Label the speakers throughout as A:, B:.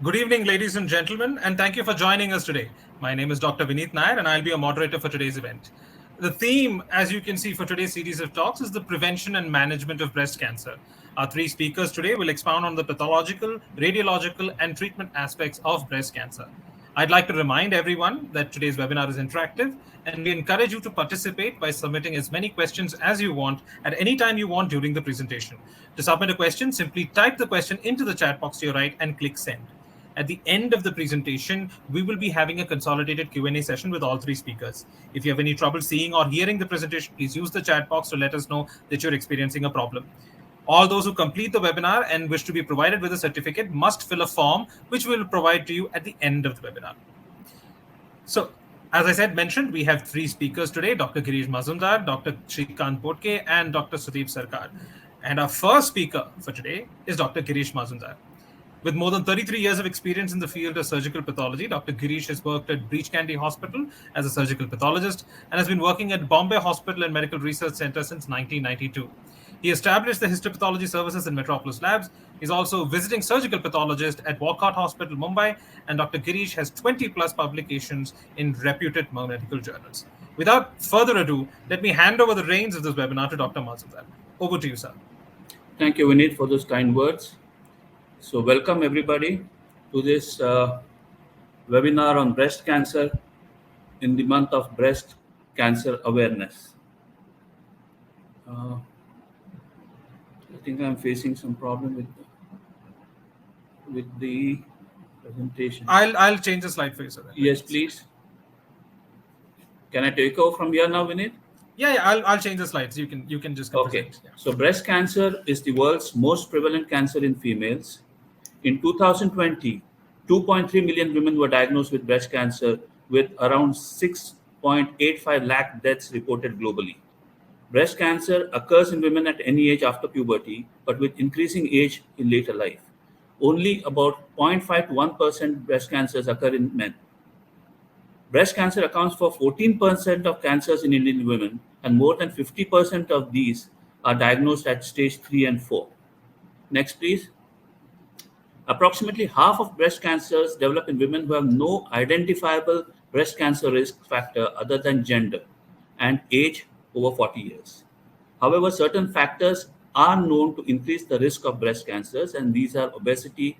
A: Good evening, ladies and gentlemen, and thank you for joining us today. My name is Dr. Vineet Nair, and I'll be a moderator for today's event. The theme, as you can see for today's series of talks, is the prevention and management of breast cancer. Our three speakers today will expound on the pathological, radiological, and treatment aspects of breast cancer. I'd like to remind everyone that today's webinar is interactive, and we encourage you to participate by submitting as many questions as you want at any time you want during the presentation. To submit a question, simply type the question into the chat box to your right and click send. At the end of the presentation, we will be having a consolidated Q&A session with all three speakers. If you have any trouble seeing or hearing the presentation, please use the chat box to let us know that you're experiencing a problem. All those who complete the webinar and wish to be provided with a certificate must fill a form, which we will provide to you at the end of the webinar. So, as I mentioned, we have three speakers today, Dr. Girish Mazumdar, Dr. Shrikant Potke, and Dr. Sudeep Sarkar. And our first speaker for today is Dr. Girish Mazumdar. With more than 33 years of experience in the field of surgical pathology, Dr. Girish has worked at Breach Candy Hospital as a surgical pathologist and has been working at Bombay Hospital and Medical Research Center since 1992. He established the histopathology services in Metropolis Labs. He's also a visiting surgical pathologist at Walcott Hospital, Mumbai, and Dr. Girish has 20 plus publications in reputed medical journals. Without further ado, let me hand over the reins of this webinar to Dr. Mazumdar. Over to you, sir.
B: Thank you, Vineet, for those kind words. So welcome everybody to this webinar on breast cancer in the month of breast cancer awareness. I think I'm facing some problem with the presentation.
A: I'll change the slide for you, sir.
B: Yes, please. Can I take over from here now, Vineet?
A: Yeah, I'll change the slides. You can just
B: Okay.
A: present. Yeah.
B: So breast cancer is the world's most prevalent cancer in females. In 2020, 2.3 million women were diagnosed with breast cancer, with around 6.85 lakh deaths reported globally. Breast cancer occurs in women at any age after puberty, but with increasing age in later life. Only about 0.5 to 1% breast cancers occur in men. Breast cancer accounts for 14% of cancers in Indian women, and more than 50% of these are diagnosed at stage 3 and 4. Next, please. Approximately half of breast cancers develop in women who have no identifiable breast cancer risk factor other than gender and age over 40 years. However, certain factors are known to increase the risk of breast cancers, and these are obesity,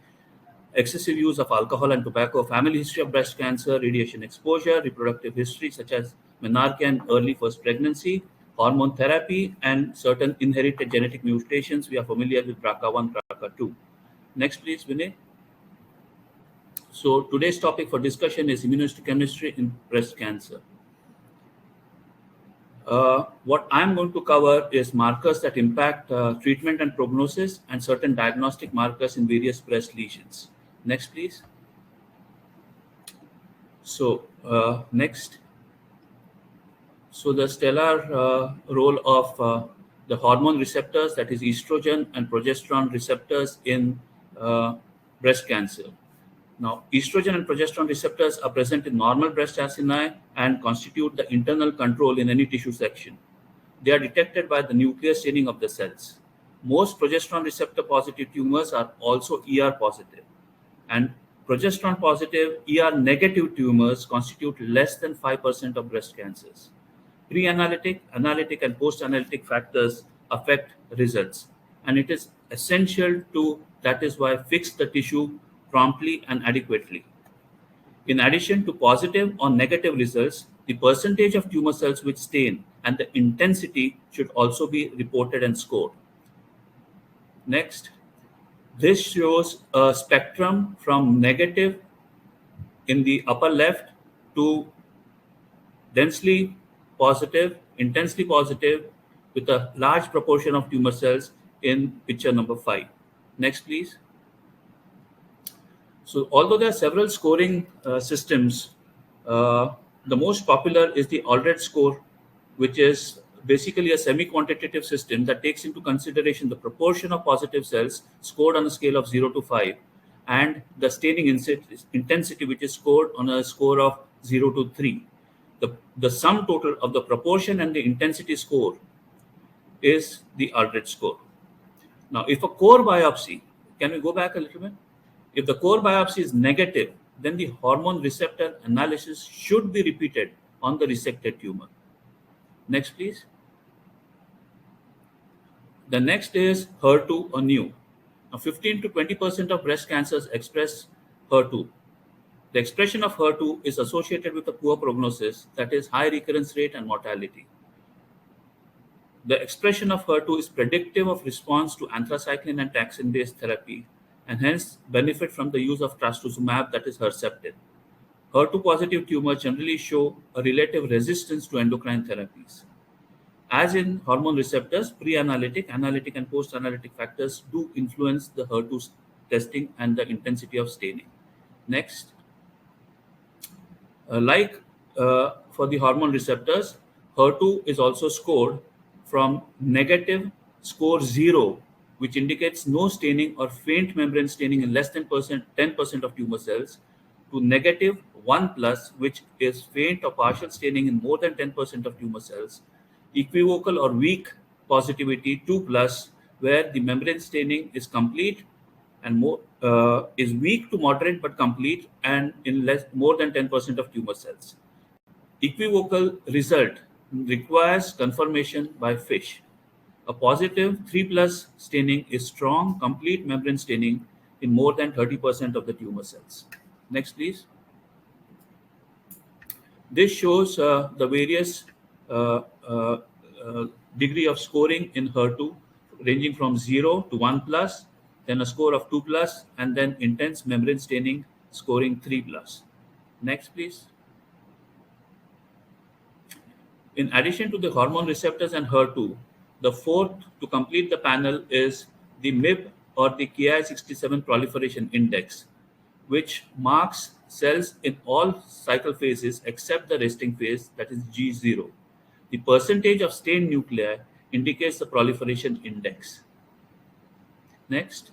B: excessive use of alcohol and tobacco, family history of breast cancer, radiation exposure, reproductive history such as menarche and early first pregnancy, hormone therapy, and certain inherited genetic mutations. We are familiar with BRCA1, BRCA2. Next, please, Vinay. So today's topic for discussion is immunohistochemistry in breast cancer. What I'm going to cover is markers that impact treatment and prognosis and certain diagnostic markers in various breast lesions. Next, please. So next. So the stellar role of the hormone receptors, that is estrogen and progesterone receptors in breast cancer. Now, estrogen and progesterone receptors are present in normal breast acini and constitute the internal control in any tissue section. They are detected by the nuclear staining of the cells. Most progesterone receptor positive tumors are also ER positive, and progesterone positive ER negative tumors constitute less than 5% of breast cancers. Pre-analytic, analytic, and post-analytic factors affect results, and it is essential to, that is why, fix the tissue promptly and adequately. In addition to positive or negative results, the percentage of tumor cells which stain and the intensity should also be reported and scored. Next, this shows a spectrum from negative in the upper left to densely positive, intensely positive, with a large proportion of tumor cells in picture number 5. Next, please. So although there are several scoring systems, the most popular is the Aldred score, which is basically a semi-quantitative system that takes into consideration the proportion of positive cells scored on a scale of 0 to 5 and the staining intensity, which is scored on a score of 0 to 3. The sum total of the proportion and the intensity score is the Aldred score. Now, if a core biopsy, can we go back a little bit? If the core biopsy is negative, then the hormone receptor analysis should be repeated on the resected tumor. Next, please. The next is HER2 or NEW. Now, 15 to 20% of breast cancers express HER2. The expression of HER2 is associated with a poor prognosis, that is, high recurrence rate and mortality. The expression of HER2 is predictive of response to anthracycline and taxane-based therapy, and hence benefit from the use of trastuzumab, that is Herceptin. HER2 positive tumors generally show a relative resistance to endocrine therapies. As in hormone receptors, pre-analytic, analytic, and post-analytic factors do influence the HER2 testing and the intensity of staining. Next. For the hormone receptors, HER2 is also scored from negative score 0, which indicates no staining or faint membrane staining in less than 10% of tumor cells, to negative 1+, which is faint or partial staining in more than 10% of tumor cells, equivocal or weak positivity 2+, where the membrane staining is complete and is weak to moderate but complete and in more than 10% of tumor cells. Equivocal result requires confirmation by FISH. A positive 3+ staining is strong, complete membrane staining in more than 30% of the tumor cells. Next, please. This shows the various degree of scoring in HER2, ranging from 0 to 1+, then a score of 2+, and then intense membrane staining scoring 3+. Next, please. In addition to the hormone receptors and HER2, the fourth to complete the panel is the MIB, or the Ki67 proliferation index, which marks cells in all cycle phases except the resting phase, that is G0. The percentage of stained nuclei indicates the proliferation index. Next.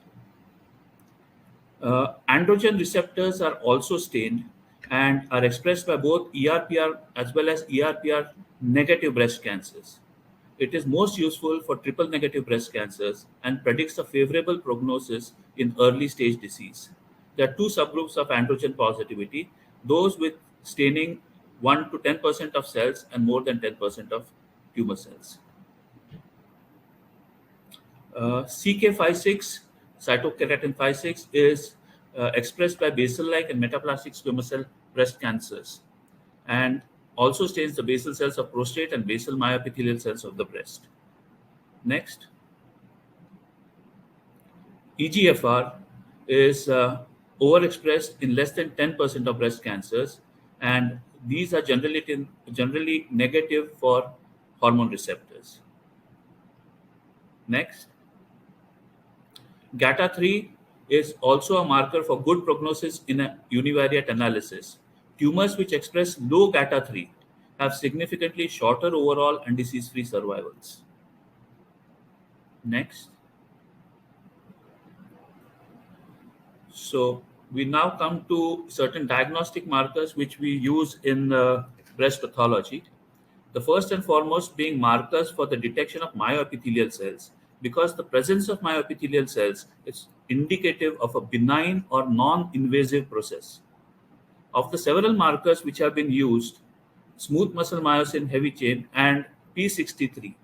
B: Androgen receptors are also stained and are expressed by both ERPR as well as ERPR negative breast cancers. It is most useful for triple negative breast cancers and predicts a favorable prognosis in early stage disease. There are two subgroups of androgen positivity: those with staining 1 to 10% of cells and more than 10% of tumor cells. CK56, cytokeratin 56, is expressed by basal-like and metaplastic squamous cell breast cancers, and also stains the basal cells of prostate and basal myoepithelial cells of the breast. Next. EGFR is overexpressed in less than 10% of breast cancers, and these are generally negative for hormone receptors. Next. GATA3 is also a marker for good prognosis in a univariate analysis. Tumors which express low GATA3 have significantly shorter overall and disease-free survivals. Next. So we now come to certain diagnostic markers which we use in breast pathology. The first and foremost being markers for the detection of myoepithelial cells, because the presence of myoepithelial cells is indicative of a benign or non-invasive process. Of the several markers which have been used, smooth muscle myosin heavy chain and P63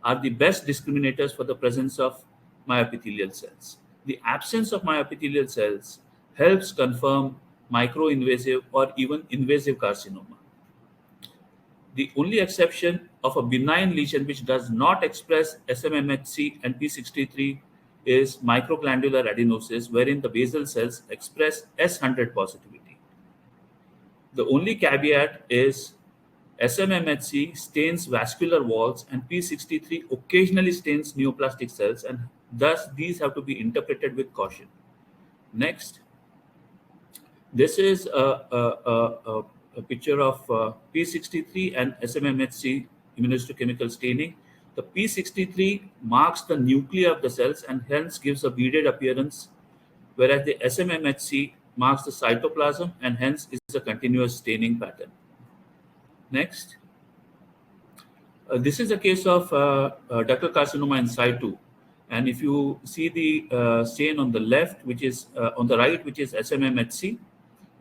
B: are the best discriminators for the presence of myoepithelial cells. The absence of myoepithelial cells helps confirm microinvasive or even invasive carcinoma. The only exception of a benign lesion which does not express SMMHC and P63 is microglandular adenosis, wherein the basal cells express S100 positivity. The only caveat is SMMHC stains vascular walls and P63 occasionally stains neoplastic cells, and thus these have to be interpreted with caution. Next. This is a picture of P63 and SMMHC immunohistochemical staining. The P63 marks the nuclei of the cells and hence gives a beaded appearance, whereas the SMMHC marks the cytoplasm and hence is a continuous staining pattern. Next. This is a case of ductal carcinoma in situ, And if you see the stain on the left, which is on the right, which is SMMHC,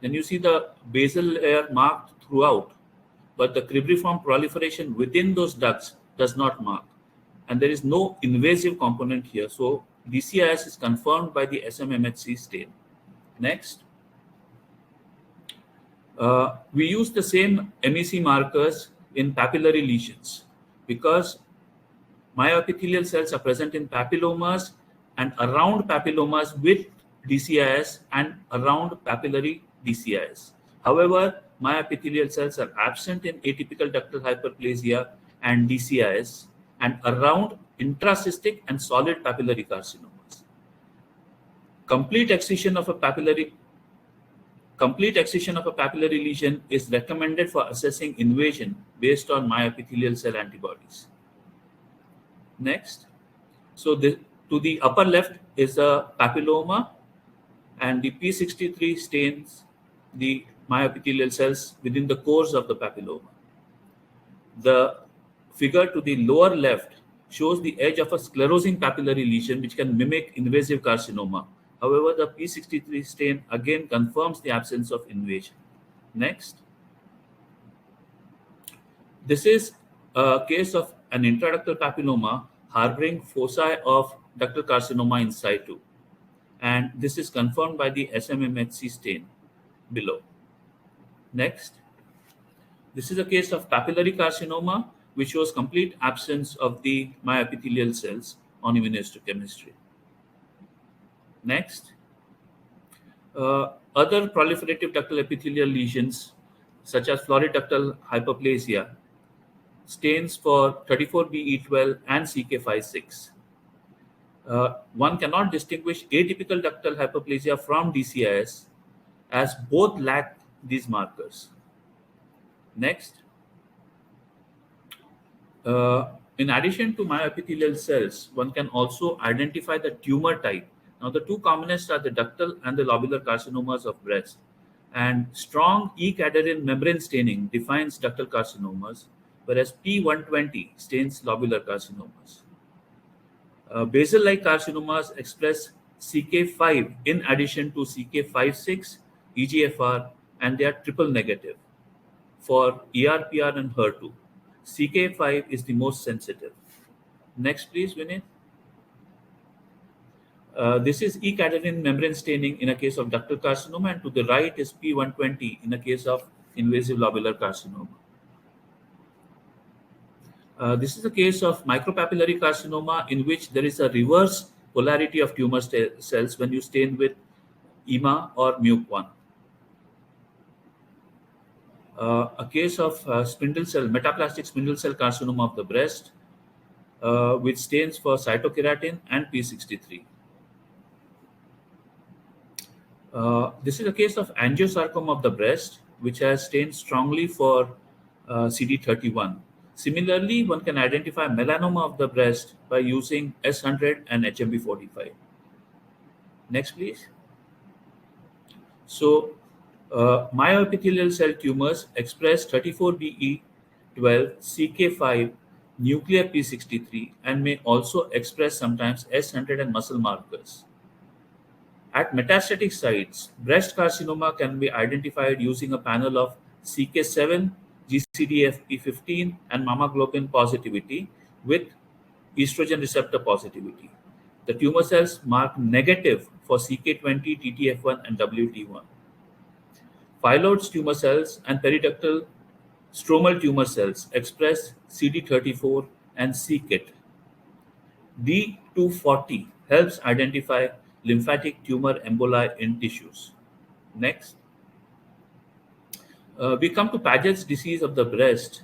B: then you see the basal layer marked throughout, but the cribriform proliferation within those ducts does not mark. And there is no invasive component here. So DCIS is confirmed by the SMMHC stain. Next. We use the same MEC markers in papillary lesions because myoepithelial cells are present in papillomas and around papillomas with DCIS and around papillary DCIS. However, myoepithelial cells are absent in atypical ductal hyperplasia and DCIS and around intracystic and solid papillary carcinomas. Complete excision of a papillary lesion is recommended for assessing invasion based on myoepithelial cell antibodies. Next, so to the upper left is a papilloma, and the P63 stains the myoepithelial cells within the cores of the papilloma. The figure to the lower left shows the edge of a sclerosing papillary lesion which can mimic invasive carcinoma. However, the P63 stain again confirms the absence of invasion. Next. This is a case of an intraductal papilloma harboring foci of ductal carcinoma in situ. And this is confirmed by the SMMHC stain below. Next. This is a case of papillary carcinoma which shows complete absence of the myoepithelial cells on immunohistochemistry. Next, other proliferative ductal epithelial lesions such as florid ductal hyperplasia stains for 34BE12 and CK56. One cannot distinguish atypical ductal hyperplasia from DCIS as both lack these markers. Next, in addition to myoepithelial cells, one can also identify the tumor type. Now, the two commonest are the ductal and the lobular carcinomas of breast. And strong E-cadherin membrane staining defines ductal carcinomas, whereas P120 stains lobular carcinomas. Basal-like carcinomas express CK5 in addition to CK56, EGFR, and they are triple negative. For ERPR and HER2, CK5 is the most sensitive. Next, please, Vinit. This is E-cadherin membrane staining in a case of ductal carcinoma, and to the right is P120 in a case of invasive lobular carcinoma. This is a case of micropapillary carcinoma in which there is a reverse polarity of tumor cells when you stain with EMA or MUC1. A case of metaplastic spindle cell carcinoma of the breast, which stains for cytokeratin and P63. This is a case of angiosarcoma of the breast, which has stained strongly for CD31. Similarly, one can identify melanoma of the breast by using S100 and HMB45. Next, please. So, myoepithelial cell tumors express 34BE12, CK5, nuclear P63, and may also express sometimes S100 and muscle markers. At metastatic sites, breast carcinoma can be identified using a panel of CK7, GCDF-P15, and mammaglobin positivity with estrogen receptor positivity. The tumor cells mark negative for CK20, TTF1, and WT1. Phyllodes tumor cells and periductal stromal tumor cells express CD34 and CKIT. D240 helps identify lymphatic tumor emboli in tissues. Next. We come to Paget's disease of the breast,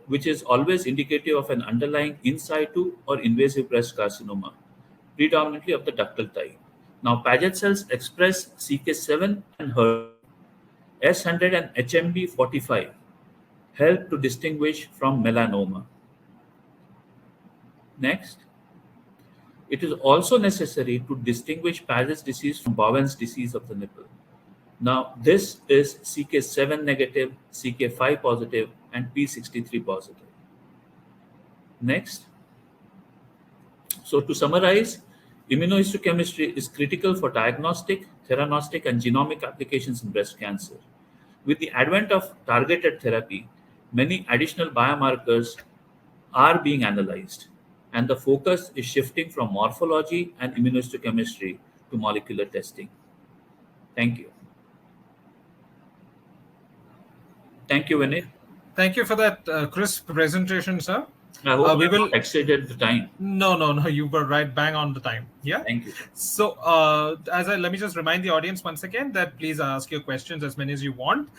B: which is always indicative of an underlying in situ or invasive breast carcinoma, predominantly of the ductal type. Now, Paget cells express CK7 and HER2. S100 and HMB45 help to distinguish from melanoma. Next. It is also necessary to distinguish Paget's disease from Bowen's disease of the nipple. Now, this is CK7 negative, CK5 positive, and P63 positive. Next. So to summarize, immunohistochemistry is critical for diagnostic, theranostic, and genomic applications in breast cancer. With the advent of targeted therapy, many additional biomarkers are being analyzed, and the focus is shifting from morphology and immunohistochemistry to molecular testing. Thank you. Thank you, Vinay.
A: Thank you for that crisp presentation, sir.
B: I hope
A: we
B: we
A: will
B: will exceeded the time.
A: No, you were right bang on the time. Yeah.
B: Thank you.
A: So, let me just remind the audience once again that please ask your questions as many as you want.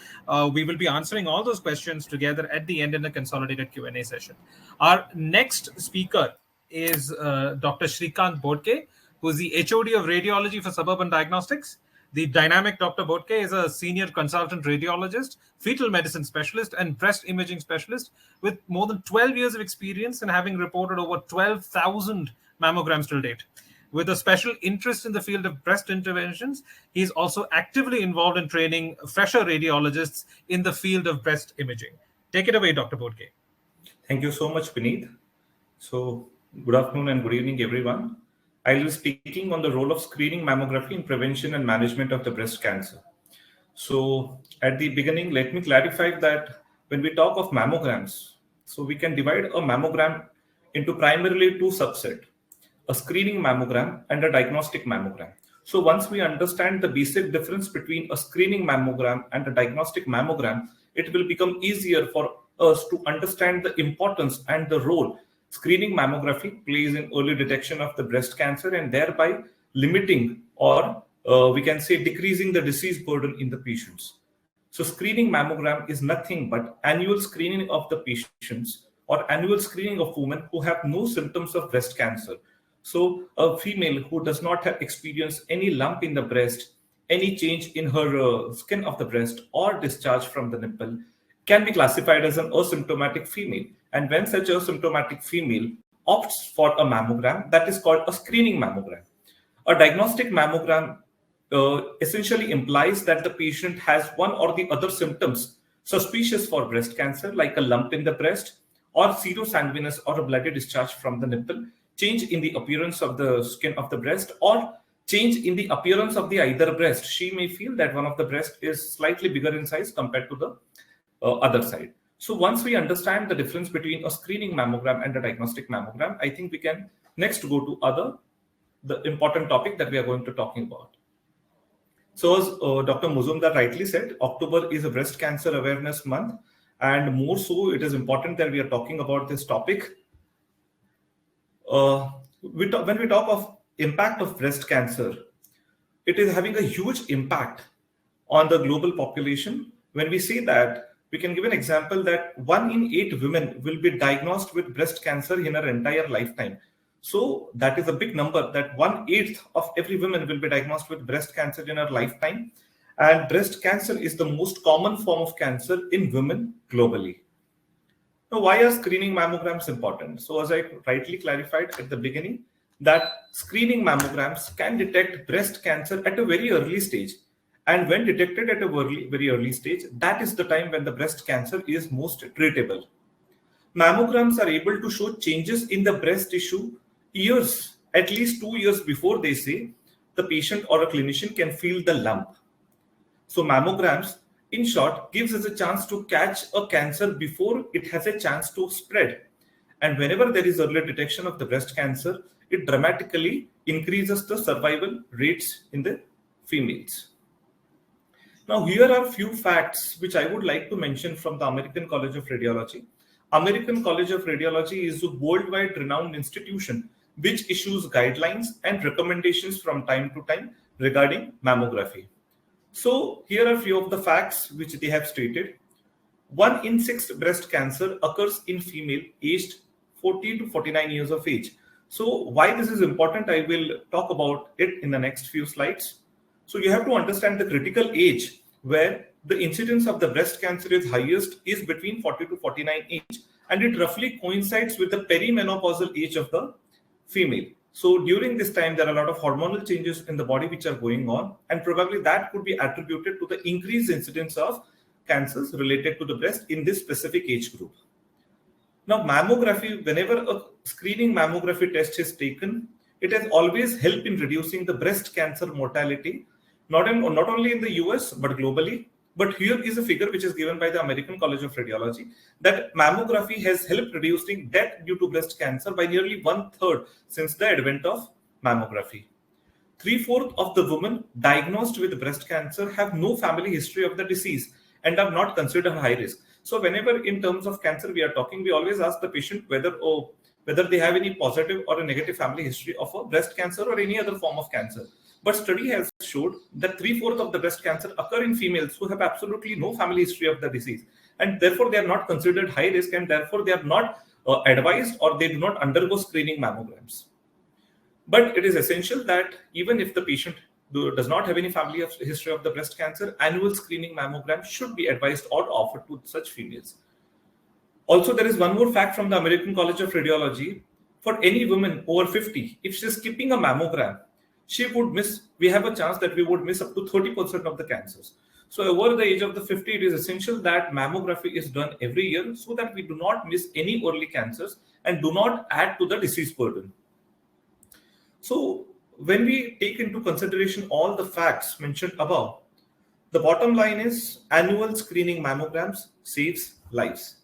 A: We will be answering all those questions together at the end in a consolidated Q&A session. Our next speaker is Dr. Shrikant Bodke, who is the HOD of Radiology for Suburban Diagnostics. The dynamic Dr. Bodke is a senior consultant radiologist, fetal medicine specialist, and breast imaging specialist with more than 12 years of experience and having reported over 12,000 mammograms till date. With a special interest in the field of breast interventions, he is also actively involved in training fresher radiologists in the field of breast imaging. Take it away, Dr. Bodke.
C: Thank you so much, Vineet. So, good afternoon and good evening, everyone. I will be speaking on the role of screening mammography in prevention and management of the breast cancer. So, at the beginning, let me clarify that when we talk of mammograms, so we can divide a mammogram into primarily two subsets, a screening mammogram and a diagnostic mammogram. So once we understand the basic difference between a screening mammogram and a diagnostic mammogram, it will become easier for us to understand the importance and the role screening mammography plays in early detection of the breast cancer and thereby limiting or we can say decreasing the disease burden in the patients. So screening mammogram is nothing but annual screening of the patients or annual screening of women who have no symptoms of breast cancer. So a female who does not have experienced any lump in the breast, any change in her skin of the breast or discharge from the nipple can be classified as an asymptomatic female. And when such a symptomatic female opts for a mammogram, that is called a screening mammogram. A diagnostic mammogram essentially implies that the patient has one or the other symptoms suspicious for breast cancer, like a lump in the breast or serosanguinous or a bloody discharge from the nipple, change in the appearance of the skin of the breast, or change in the appearance of the either breast. She may feel that one of the breast is slightly bigger in size compared to the other side. So once we understand the difference between a screening mammogram and a diagnostic mammogram, I think we can next go to the important topic that we are going to talking about. So as Dr. Muzumdar rightly said, October is a breast cancer awareness month, and more so it is important that we are talking about this topic. When we talk of impact of breast cancer, it is having a huge impact on the global population. When we say that, we can give an example that 1 in 8 women will be diagnosed with breast cancer in her entire lifetime. So that is a big number, that 1/8 of every woman will be diagnosed with breast cancer in her lifetime. And breast cancer is the most common form of cancer in women globally. Now, why are screening mammograms important? So as I rightly clarified at the beginning, that screening mammograms can detect breast cancer at a very early stage. And when detected at a very early stage, that is the time when the breast cancer is most treatable. Mammograms are able to show changes in the breast tissue years, at least 2 years before, they say, the patient or a clinician can feel the lump. So mammograms, in short, gives us a chance to catch a cancer before it has a chance to spread. And whenever there is early detection of the breast cancer, it dramatically increases the survival rates in the females. Now, here are a few facts which I would like to mention from the American College of Radiology. American College of Radiology is a worldwide renowned institution which issues guidelines and recommendations from time to time regarding mammography. So here are a few of the facts which they have stated. 1 in 6 breast cancer occurs in female aged 40 to 49 years of age. So why this is important, I will talk about it in the next few slides. So you have to understand the critical age where the incidence of the breast cancer is highest is between 40 to 49 age, and it roughly coincides with the perimenopausal age of the female. So during this time, there are a lot of hormonal changes in the body which are going on, and probably that could be attributed to the increased incidence of cancers related to the breast in this specific age group. Now, mammography, whenever a screening mammography test is taken, it has always helped in reducing the breast cancer mortality, not only in the US, but globally. But here is a figure which is given by the American College of Radiology that mammography has helped reducing death due to breast cancer by nearly 1/3 since the advent of mammography. 3/4 of the women diagnosed with breast cancer have no family history of the disease and are not considered high risk. So whenever in terms of cancer we are talking, we always ask the patient whether they have any positive or a negative family history of a breast cancer or any other form of cancer. But study has showed that 3/4 of the breast cancer occur in females who have absolutely no family history of the disease, and therefore they are not considered high risk, and therefore they are not advised, or they do not undergo screening mammograms. But it is essential that even if the patient does not have any family history of the breast cancer, annual screening mammogram should be advised or offered to such females. Also, there is one more fact from the American College of Radiology. For any woman over 50, if she is skipping a mammogram, we have a chance that we would miss up to 30% of the cancers. So over the age of the 50, it is essential that mammography is done every year so that we do not miss any early cancers and do not add to the disease burden. So when we take into consideration all the facts mentioned above, the bottom line is annual screening mammograms saves lives.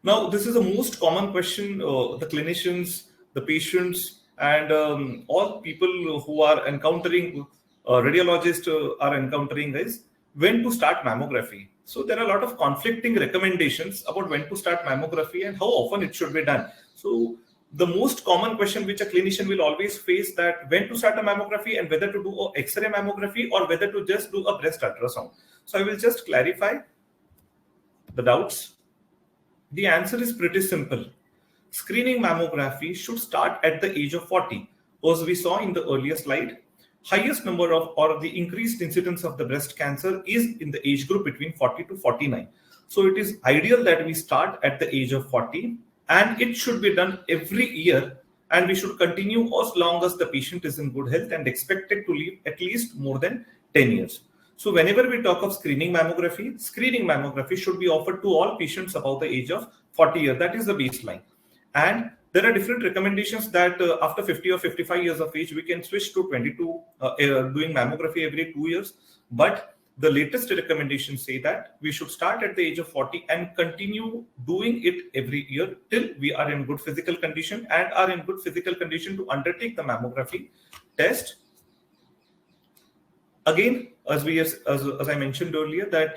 C: Now, this is the most common question the clinicians, the patients, and all people who are encountering radiologists are encountering is when to start mammography. So there are a lot of conflicting recommendations about when to start mammography and how often it should be done. So the most common question which a clinician will always face, that when to start a mammography and whether to do an X-ray mammography or whether to just do a breast ultrasound. So I will just clarify the doubts. The answer is pretty simple. Screening mammography should start at the age of 40. As we saw in the earlier slide, highest number of or the increased incidence of the breast cancer is in the age group between 40 to 49. So it is ideal that we start at the age of 40, and it should be done every year, and we should continue as long as the patient is in good health and expected to live at least more than 10 years. So whenever we talk of screening mammography should be offered to all patients above the age of 40 years. That is the baseline. And there are different recommendations that after 50 or 55 years of age, we can switch to doing mammography every 2 years. But the latest recommendations say that we should start at the age of 40 and continue doing it every year till we are in good physical condition and are in good physical condition to undertake the mammography test. Again, as I mentioned earlier, that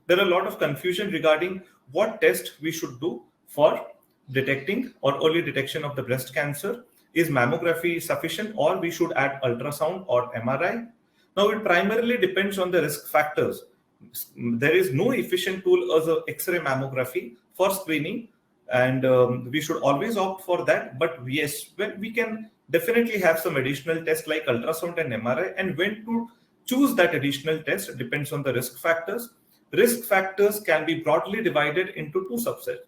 C: there are a lot of confusion regarding what test we should do for detecting or early detection of the breast cancer. Is mammography sufficient, or we should add ultrasound or MRI? Now, it primarily depends on the risk factors. There is no efficient tool as an X-ray mammography for screening, and we should always opt for that. But yes, we can definitely have some additional tests like ultrasound and MRI, and when to choose that additional test depends on the risk factors. Risk factors can be broadly divided into two subsets: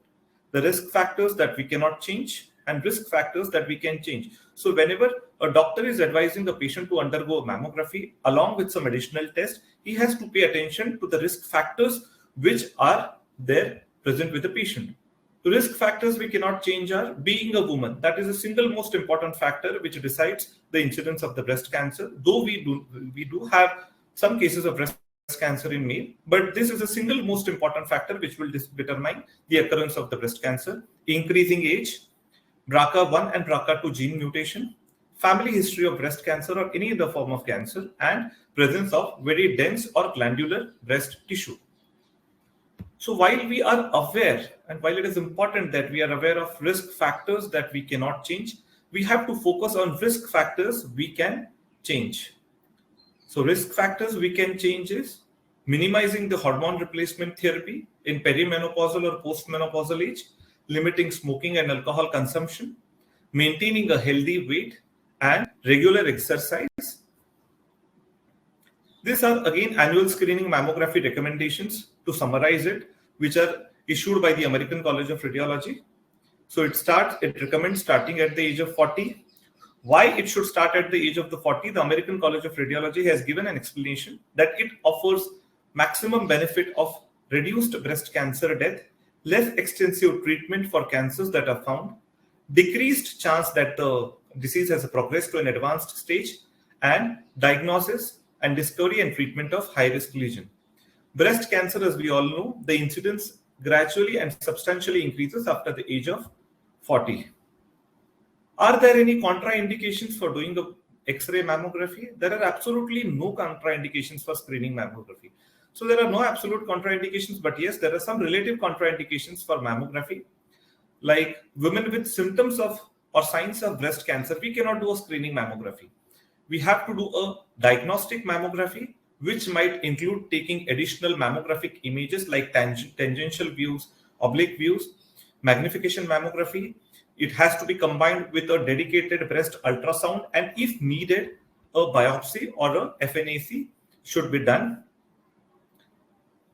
C: the risk factors that we cannot change and risk factors that we can change. So whenever a doctor is advising the patient to undergo a mammography along with some additional tests, he has to pay attention to the risk factors which are there present with the patient. The risk factors we cannot change are being a woman. That is the single most important factor which decides the incidence of the breast cancer. Though we do have some cases of breast cancer in male, but this is the single most important factor which will determine the occurrence of the breast cancer. Increasing age, BRCA1 and BRCA2 gene mutation, family history of breast cancer or any other form of cancer, and presence of very dense or glandular breast tissue. So while we are aware, and while it is important that we are aware of risk factors that we cannot change, we have to focus on risk factors we can change. So risk factors we can change is minimizing the hormone replacement therapy in perimenopausal or postmenopausal age, limiting smoking and alcohol consumption, maintaining a healthy weight, and regular exercise. These are again annual screening mammography recommendations, to summarize it, which are issued by the American College of Radiology. So it recommends starting at the age of 40. Why it should start at the age of the 40? The American College of Radiology has given an explanation that it offers maximum benefit of reduced breast cancer death, less extensive treatment for cancers that are found, decreased chance that the disease has progressed to an advanced stage, and diagnosis and discovery and treatment of high-risk lesion. Breast cancer, as we all know, the incidence gradually and substantially increases after the age of 40. Are there any contraindications for doing the X-ray mammography? There are absolutely no contraindications for screening mammography. So there are no absolute contraindications, but yes, there are some relative contraindications for mammography. Like women with symptoms of or signs of breast cancer, we cannot do a screening mammography. We have to do a diagnostic mammography, which might include taking additional mammographic images like tangential views, oblique views, magnification mammography. It has to be combined with a dedicated breast ultrasound, and if needed, a biopsy or a FNAC should be done.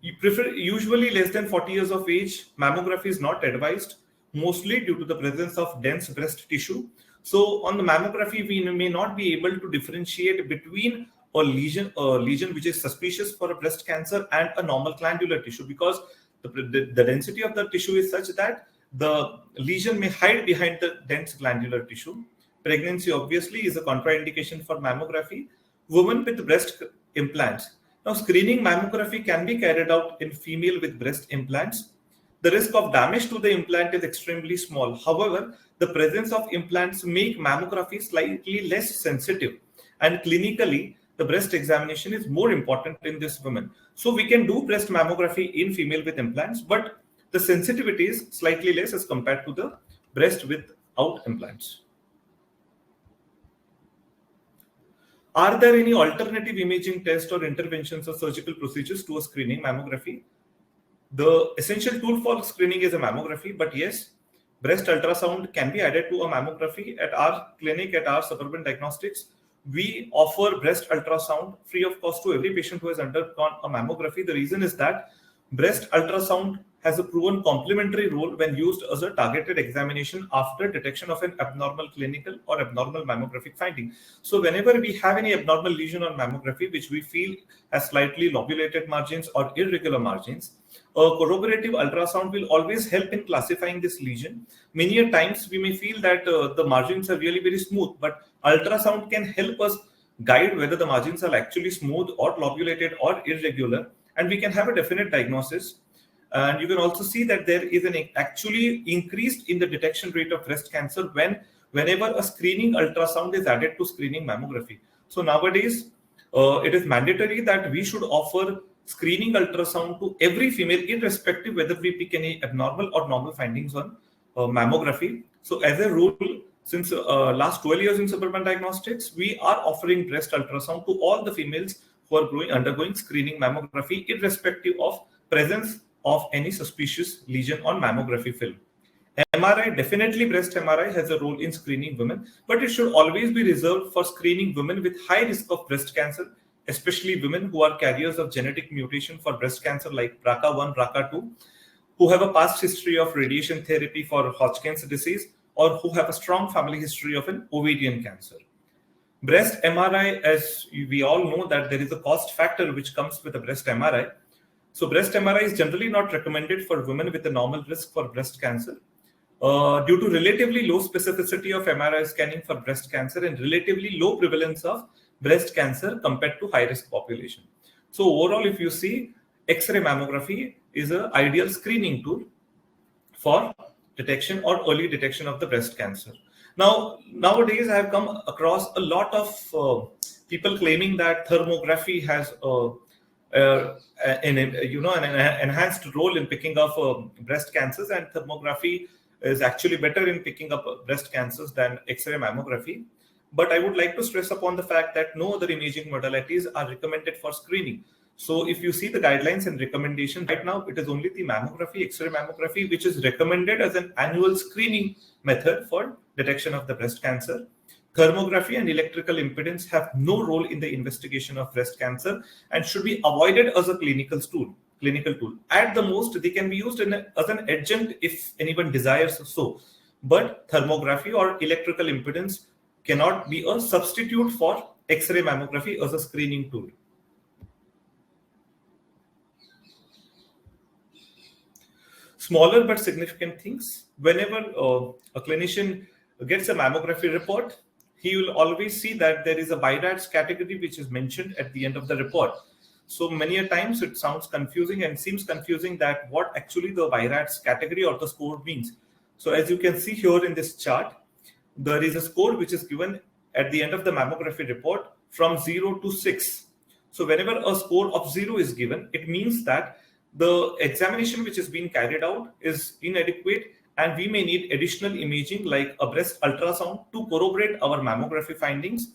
C: Usually less than 40 years of age, mammography is not advised, mostly due to the presence of dense breast tissue. So on the mammography, we may not be able to differentiate between a lesion which is suspicious for a breast cancer and a normal glandular tissue, because the density of the tissue is such that the lesion may hide behind the dense glandular tissue. Pregnancy obviously is a contraindication for mammography. Women with breast implants. Now, screening mammography can be carried out in female with breast implants. The risk of damage to the implant is extremely small. However, the presence of implants make mammography slightly less sensitive, and clinically, the breast examination is more important in this woman. So we can do breast mammography in female with implants, but the sensitivity is slightly less as compared to the breast without implants. Are there any alternative imaging tests or interventions or surgical procedures to a screening mammography? The essential tool for screening is a mammography, but yes, breast ultrasound can be added to a mammography. At our clinic, at our Suburban Diagnostics, we offer breast ultrasound free of cost to every patient who has undergone a mammography. The reason is that breast ultrasound has a proven complementary role when used as a targeted examination after detection of an abnormal clinical or abnormal mammographic finding. So whenever we have any abnormal lesion on mammography, which we feel has slightly lobulated margins or irregular margins, a corroborative ultrasound will always help in classifying this lesion. Many a times we may feel that the margins are really very smooth, but ultrasound can help us guide whether the margins are actually smooth or lobulated or irregular, and we can have a definite diagnosis. And you can also see that there is an actually increased in the detection rate of breast cancer whenever a screening ultrasound is added to screening mammography. So nowadays, it is mandatory that we should offer screening ultrasound to every female, irrespective whether we pick any abnormal or normal findings on mammography. So as a rule, since last 12 years in Suburban Diagnostics, we are offering breast ultrasound to all the females who are undergoing screening mammography, irrespective of presence of any suspicious lesion on mammography film. MRI, definitely breast MRI has a role in screening women, but it should always be reserved for screening women with high risk of breast cancer, especially women who are carriers of genetic mutation for breast cancer like BRCA1, BRCA2, who have a past history of radiation therapy for Hodgkin's disease, or who have a strong family history of an ovarian cancer. Breast MRI, as we all know, that there is a cost factor which comes with a breast MRI. So breast MRI is generally not recommended for women with a normal risk for breast cancer due to relatively low specificity of MRI scanning for breast cancer and relatively low prevalence of breast cancer compared to high-risk population. So overall, if you see, X-ray mammography is an ideal screening tool for detection or early detection of the breast cancer. Now, nowadays, I have come across a lot of people claiming that thermography has an enhanced role in picking up breast cancers, and thermography is actually better in picking up breast cancers than X-ray mammography. But I would like to stress upon the fact that no other imaging modalities are recommended for screening. So if you see the guidelines and recommendations right now, it is only the mammography, X-ray mammography, which is recommended as an annual screening method for detection of the breast cancer. Thermography and electrical impedance have no role in the investigation of breast cancer and should be avoided as a clinical tool. At the most, they can be used as an adjunct if anyone desires so. But thermography or electrical impedance cannot be a substitute for X-ray mammography as a screening tool. Smaller but significant things. Whenever a clinician gets a mammography report, he will always see that there is a BI-RADS category which is mentioned at the end of the report. So many a times it sounds confusing and seems confusing that what actually the BI-RADS category or the score means. So as you can see here in this chart, there is a score which is given at the end of the mammography report from 0 to 6. So whenever a score of 0 is given, it means that the examination which is being carried out is inadequate and we may need additional imaging like a breast ultrasound to corroborate our mammography findings.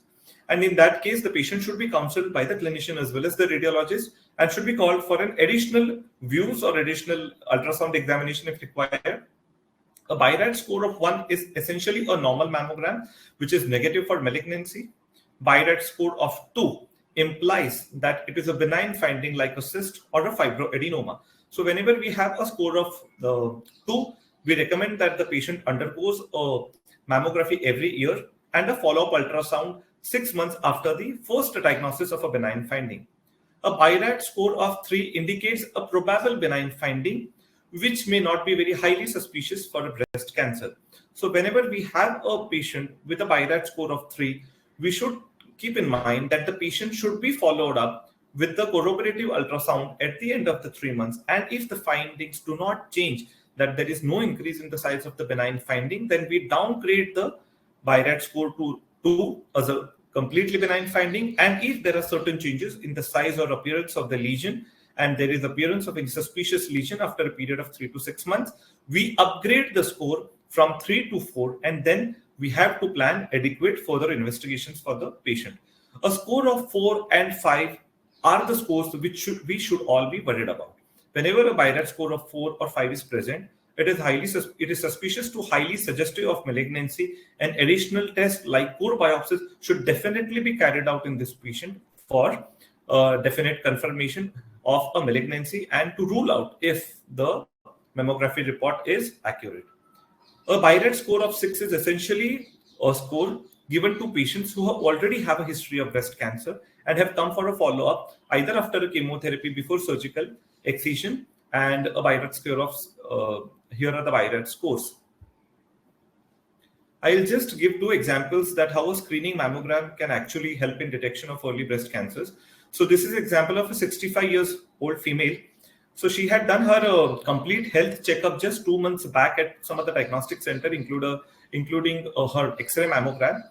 C: And in that case, the patient should be counseled by the clinician as well as the radiologist and should be called for an additional views or additional ultrasound examination if required. A BI-RADS score of 1 is essentially a normal mammogram, which is negative for malignancy. BI-RADS score of 2 implies that it is a benign finding like a cyst or a fibroadenoma. So whenever we have a score of 2, we recommend that the patient undergoes a mammography every year and a follow-up ultrasound 6 months after the first diagnosis of a benign finding. A BI-RADS score of 3 indicates a probable benign finding, which may not be very highly suspicious for a breast cancer. So whenever we have a patient with a BI-RADS score of 3, we should keep in mind that the patient should be followed up with the corroborative ultrasound at the end of the 3 months. And if the findings do not change, that there is no increase in the size of the benign finding, then we downgrade the BI-RADS score to 2 as a completely benign finding. And if there are certain changes in the size or appearance of the lesion, and there is appearance of any suspicious lesion after a period of 3 to 6 months, we upgrade the score from 3 to 4, and then we have to plan adequate further investigations for the patient. A score of 4 and 5 are the scores which we should all be worried about. Whenever a BI-RADS score of 4 or 5 is present, it is suspicious to highly suggestive of malignancy, and additional tests like core biopsies should definitely be carried out in this patient for definite confirmation of a malignancy and to rule out if the mammography report is accurate. A BI-RADS score of 6 is essentially a score given to patients who already have a history of breast cancer and have come for a follow-up either after a chemotherapy before surgical excision, and a BI-RADS score of here are the BI-RADS scores. I'll just give 2 examples that how a screening mammogram can actually help in detection of early breast cancers. So this is an example of a 65 years old female. So she had done her complete health checkup just 2 months back at some of the diagnostic center, including her X-ray mammogram,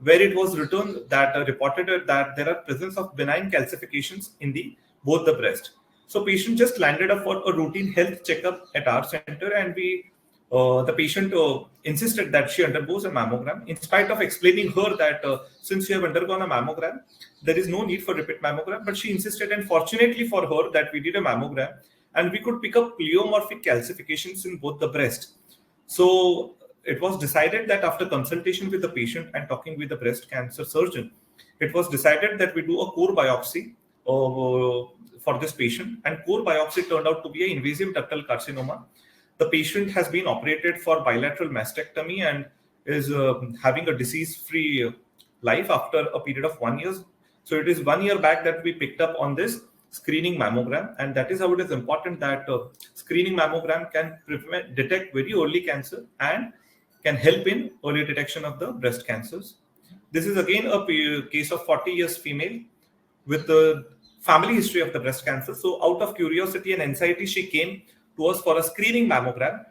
C: where it was written that reported that there are presence of benign calcifications in both the breast. So patient just landed up for a routine health checkup at our center, and the patient insisted that she undergoes a mammogram, in spite of explaining her that since you have undergone a mammogram, there is no need for repeat mammogram. But she insisted, and fortunately for her, that we did a mammogram and we could pick up pleomorphic calcifications in both the breast. So it was decided that after consultation with the patient and talking with the breast cancer surgeon, it was decided that we do a core biopsy for this patient, and core biopsy turned out to be an invasive ductal carcinoma. The patient has been operated for bilateral mastectomy and is having a disease-free life after a period of 1 year. So it is 1 year back that we picked up on this screening mammogram, and that is how it is important that screening mammogram can detect very early cancer and can help in early detection of the breast cancers. This is again a case of 40 years female with the family history of the breast cancer. So out of curiosity and anxiety, she came to us for a screening mammogram,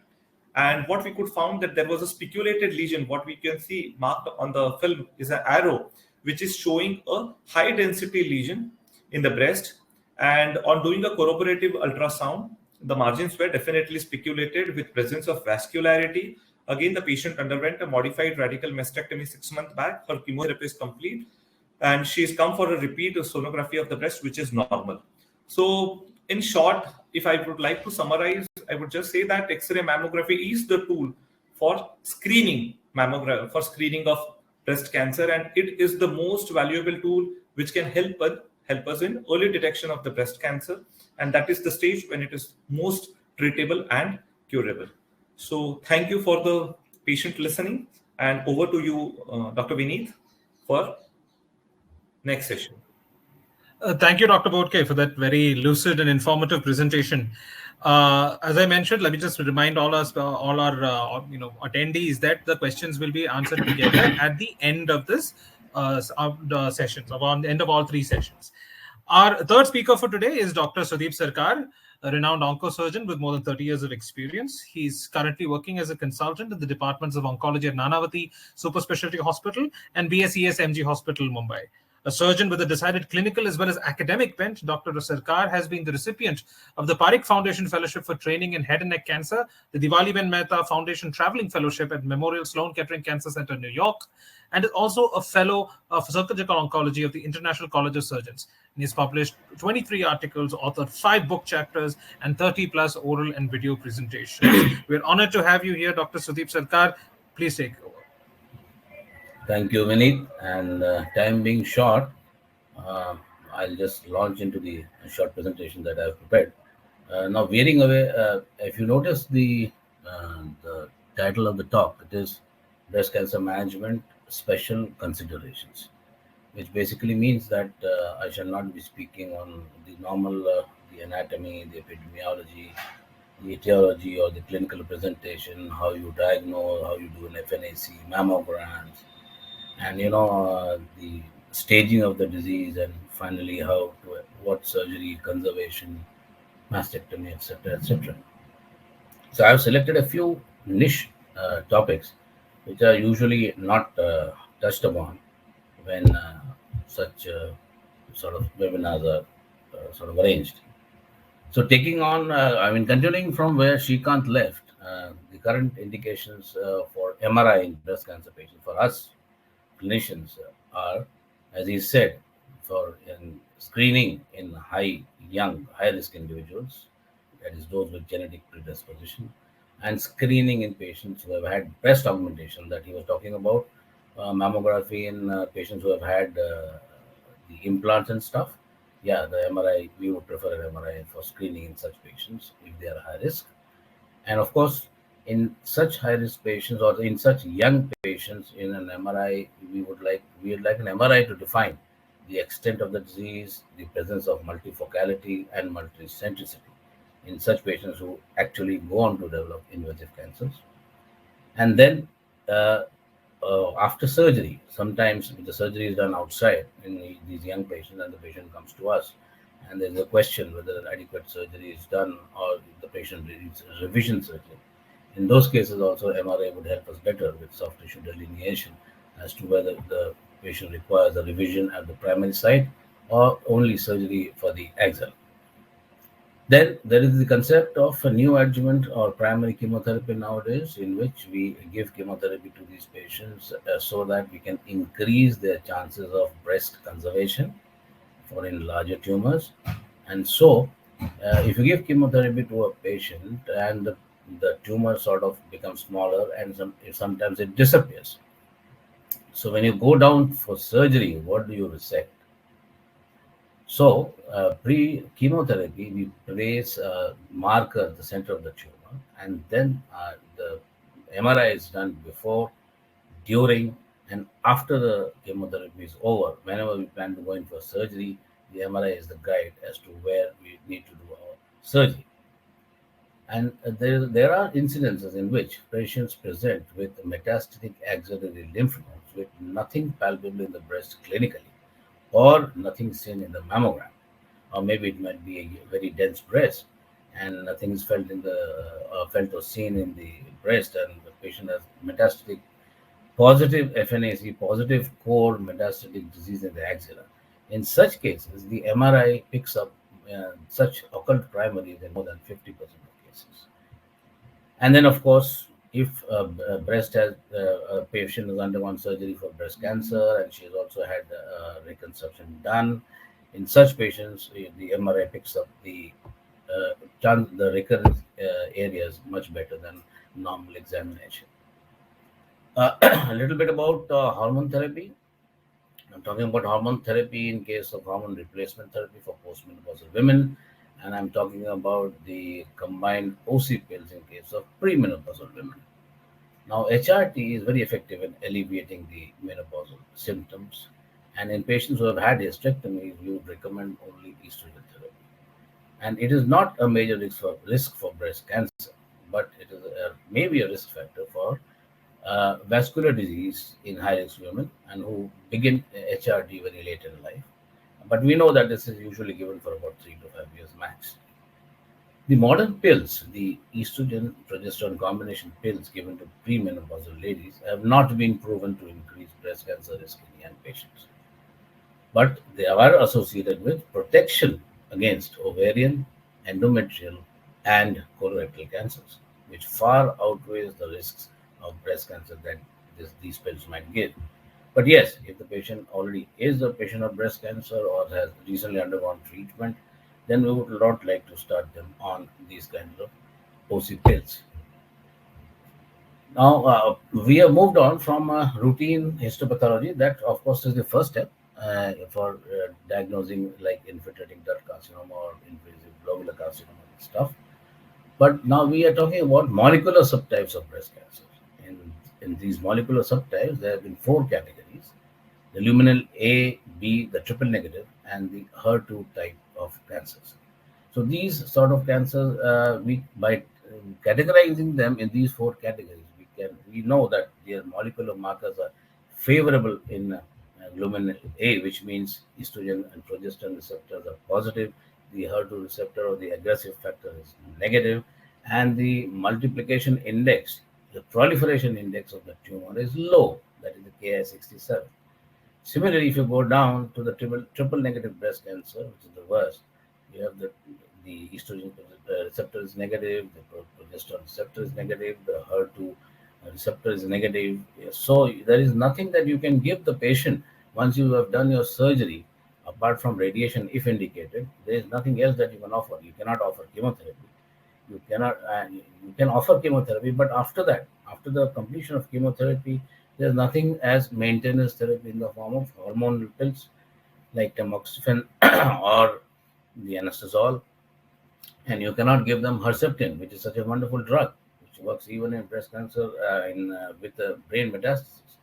C: and what we could found that there was a speculated lesion. What we can see marked on the film is an arrow which is showing a high density lesion in the breast, and on doing a corroborative ultrasound, the margins were definitely speculated with presence of vascularity. Again, the patient underwent a modified radical mastectomy 6 months back. Her chemotherapy is complete, and she's come for a repeat sonography of the breast, which is normal. So in short, if I would like to summarize, I would just say that X-ray mammography is the tool for screening of breast cancer, and it is the most valuable tool which can help us in early detection of the breast cancer, and that is the stage when it is most treatable and curable. So thank you for the patient listening, and over to you, Dr. Vineet, for next session.
A: Thank you, Dr. Bodke, for that very lucid and informative presentation. As I mentioned, let me just remind all our attendees that the questions will be answered together at the end of this of the sessions, on the end of all three sessions. Our third speaker for today is Dr. Sudeep Sarkar, a renowned oncosurgeon with more than 30 years of experience. He's currently working as a consultant in the departments of oncology at Nanavati Super Specialty Hospital and BSES MG Hospital, Mumbai. A surgeon with a decided clinical as well as academic bent, Dr. Sarkar has been the recipient of the Parekh Foundation Fellowship for Training in Head and Neck Cancer, the Diwali-Ben Mehta Foundation Traveling Fellowship at Memorial Sloan Kettering Cancer Center, New York, and is also a fellow of surgical oncology of the International College of Surgeons. And he's published 23 articles, authored 5 book chapters, and 30 plus oral and video presentations. We're honored to have you here, Dr. Sudeep Sarkar. Please take over.
D: Thank you, Vineet. And time being short, I'll just launch into the short presentation that I've prepared. Now, veering away, if you notice the title of the talk, it is Breast Cancer Management Special Considerations, which basically means that I shall not be speaking on the normal, the anatomy, the epidemiology, the etiology, or the clinical presentation, how you diagnose, how you do an FNAC, mammograms, and the staging of the disease, and finally what surgery, conservation, mastectomy, etc., etc. So I've selected a few niche topics which are usually not touched upon when such sort of webinars are sort of arranged. So continuing from where Shrikant left, the current indications for MRI in breast cancer patients for us clinicians are, as he said, for screening in young, high-risk individuals, that is those with genetic predisposition, and screening in patients who have had breast augmentation, that he was talking about, mammography in patients who have had the implants and stuff. Yeah, the MRI, we would prefer an MRI for screening in such patients if they are high risk. And of course, in such high-risk patients or in such young patients, in an MRI, we would like an MRI to define the extent of the disease, the presence of multifocality and multicentricity in such patients who actually go on to develop invasive cancers. And then after surgery, sometimes the surgery is done outside in these young patients, and the patient comes to us, and there's a question whether an adequate surgery is done or the patient needs revision surgery. In those cases, also MRI would help us better with soft tissue delineation as to whether the patient requires a revision at the primary site or only surgery for the axilla. Then there is the concept of a neoadjuvant or primary chemotherapy nowadays, in which we give chemotherapy to these patients so that we can increase their chances of breast conservation for in larger tumors. And so, if you give chemotherapy to a patient and the tumor sort of becomes smaller, and sometimes it disappears. So when you go down for surgery, what do you resect? So pre-chemotherapy, we place a marker at the center of the tumor, and then the MRI is done before, during, and after the chemotherapy is over. Whenever we plan to go in for surgery, the MRI is the guide as to where we need to do our surgery. And there are incidences in which patients present with metastatic axillary lymph nodes with nothing palpable in the breast clinically, or nothing seen in the mammogram, or maybe it might be a very dense breast and nothing is felt or seen in the breast, and the patient has metastatic positive FNAC, positive core metastatic disease in the axilla. In such cases, the MRI picks up such occult primaries in more than 50% of cases. And then, of course, if a patient has undergone surgery for breast cancer and she has also had reconstruction done, in such patients, the MRI picks up the recurrence areas much better than normal examination. A little bit about hormone therapy. I'm talking about hormone therapy in case of hormone replacement therapy for postmenopausal women, and I'm talking about the combined OC pills in case of premenopausal women. Now, HRT is very effective in alleviating the menopausal symptoms, and in patients who have had hysterectomy, we would recommend only estrogen therapy. And it is not a major risk for breast cancer, but it is maybe a risk factor for vascular disease in high-risk women and who begin HRD very late in life. But we know that this is usually given for about 3 to 5 years max. The modern pills, the estrogen progesterone combination pills given to premenopausal ladies, have not been proven to increase breast cancer risk in young patients. But they are associated with protection against ovarian, endometrial, and colorectal cancers, which far outweighs the risks of breast cancer that these pills might give. But yes, if the patient already is a patient of breast cancer or has recently undergone treatment, then we would not like to start them on these kinds of OC pills. Now, we have moved on from routine histopathology. That, of course, is the first step for diagnosing like infiltrating duct carcinoma or invasive lobular carcinoma and stuff. But now we are talking about molecular subtypes of breast cancer. In these molecular subtypes, there have been 4 categories: the luminal A, B, the triple negative, and the HER2 type of cancers. So these sort of cancers, by categorizing them in these 4 categories, we know that their molecular markers are favorable in luminal A, which means estrogen and progesterone receptors are positive, the HER2 receptor or the aggressive factor is negative, and the multiplication index, the proliferation index of the tumor is low, that is the Ki67. Similarly, if you go down to the triple negative breast cancer, which is the worst, you have the estrogen receptor is negative, the progesterone receptor is negative, the HER2 receptor is negative. So there is nothing that you can give the patient once you have done your surgery, apart from radiation if indicated. There is nothing else that you can offer. You cannot offer chemotherapy. You can offer chemotherapy, but after that, after the completion of chemotherapy, there's nothing as maintenance therapy in the form of hormonal pills like tamoxifen or the anastrozole, and you cannot give them Herceptin, which is such a wonderful drug, which works even in breast cancer with brain metastasis.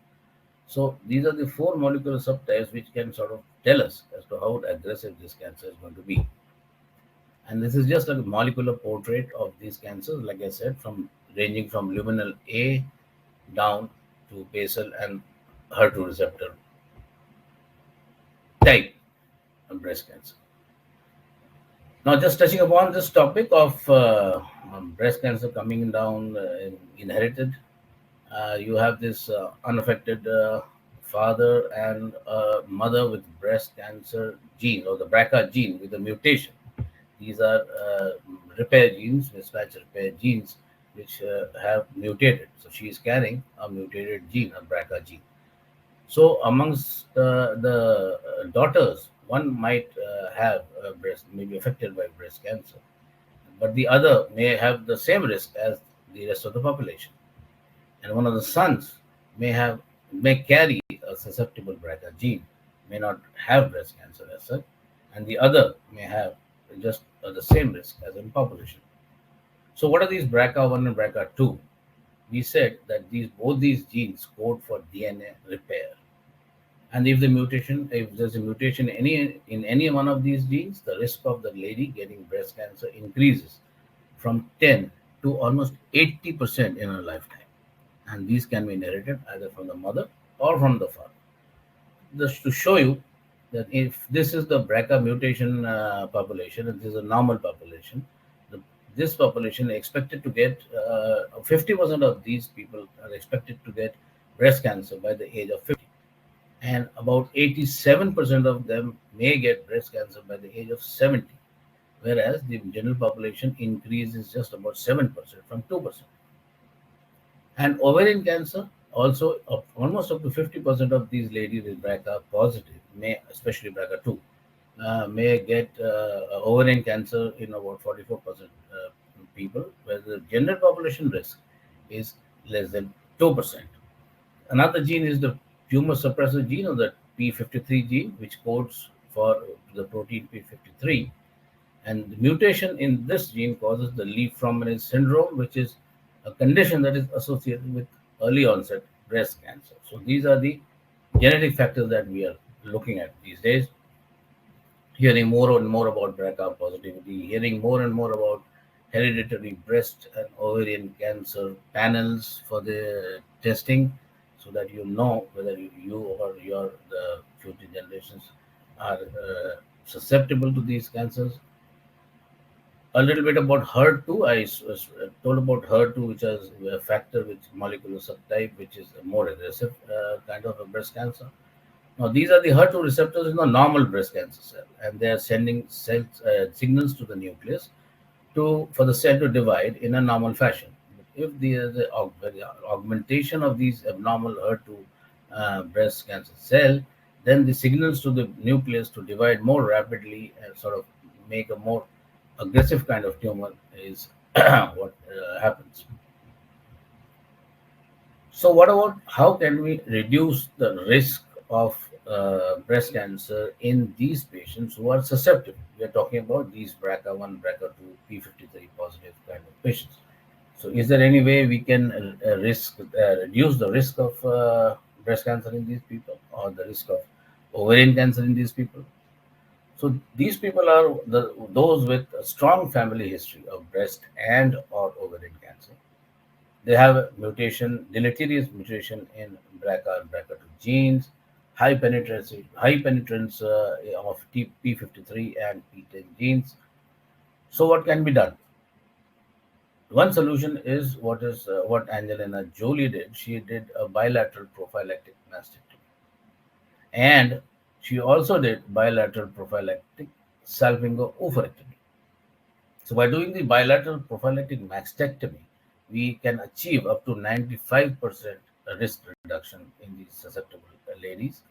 D: So these are the 4 molecular subtypes which can sort of tell us as to how aggressive this cancer is going to be. And this is just a molecular portrait of these cancers, like I said, ranging from luminal A down to basal and HER2 receptor type of breast cancer. Now, just touching upon this topic of breast cancer coming down inherited, you have this unaffected father and mother with breast cancer gene, or the BRCA gene with a mutation. These are repair genes, mismatch repair genes, which have mutated. So she is carrying a mutated gene, a BRCA gene. So amongst the daughters, one might may be affected by breast cancer, but the other may have the same risk as the rest of the population. And one of the sons may carry a susceptible BRCA gene, may not have breast cancer as such, and the other may have just the same risk as in population. So what are these BRCA1 and BRCA2? We said that both these genes code for DNA repair. And if there's a mutation in any one of these genes, the risk of the lady getting breast cancer increases from 10 to almost 80% in her lifetime. And these can be inherited either from the mother or from the father. Just to show you that if this is the BRCA mutation population and this is a normal population, this population expected to get 50% of these people are expected to get breast cancer by the age of 50. And about 87% of them may get breast cancer by the age of 70, whereas the general population increase is just about 7% from 2%. And ovarian cancer, also almost up to 50% of these ladies with BRCA positive, especially BRCA2, may get ovarian cancer in about 44% people, where the general population risk is less than 2%. Another gene is the tumor suppressor gene, or the p53 gene, which codes for the protein p53. And the mutation in this gene causes the Li-Fromenez syndrome, which is a condition that is associated with early onset breast cancer. So these are the genetic factors that we are looking at these days. hearing more and more about BRCA positivity, hearing more and more about hereditary breast and ovarian cancer panels for the testing, so that you know whether you or your the future generations are susceptible to these cancers. A little bit about HER2. Told about HER2, which is a factor which molecular subtype, which is a more aggressive kind of a breast cancer. Now, these are the HER2 receptors in the normal breast cancer cell, and they are sending signals to the nucleus for the cell to divide in a normal fashion. If the augmentation of these abnormal HER2 breast cancer cell, then the signals to the nucleus to divide more rapidly and sort of make a more aggressive kind of tumor is what happens. So, what about how can we reduce the risk of breast cancer in these patients who are susceptible? We are talking about these BRCA1, BRCA2, P53 positive kind of patients. So, is there any way we can reduce the risk of breast cancer in these people, or the risk of ovarian cancer in these people? So these people are those with a strong family history of breast and or ovarian cancer. They have a mutation, deleterious mutation in BRCA and BRCA2 genes, high penetrance of P53 and P10 genes. So what can be done? One solution is what Angelina Jolie did. She did a bilateral prophylactic mastectomy, and she also did bilateral prophylactic salpingo-oophorectomy. So by doing the bilateral prophylactic mastectomy, we can achieve up to 95% risk reduction in these susceptible ladies,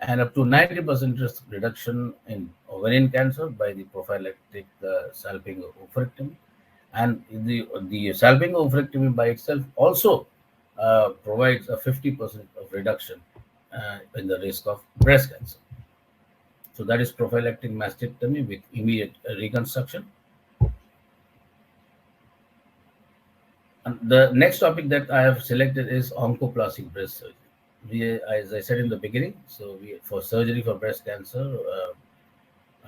D: and up to 90% risk reduction in ovarian cancer by the prophylactic salpingo-oophorectomy. And the salpingo-oophorectomy by itself also provides a 50% of reduction in the risk of breast cancer. So that is prophylactic mastectomy with immediate reconstruction. And the next topic that I have selected is oncoplastic breast surgery. As I said in the beginning, for surgery for breast cancer,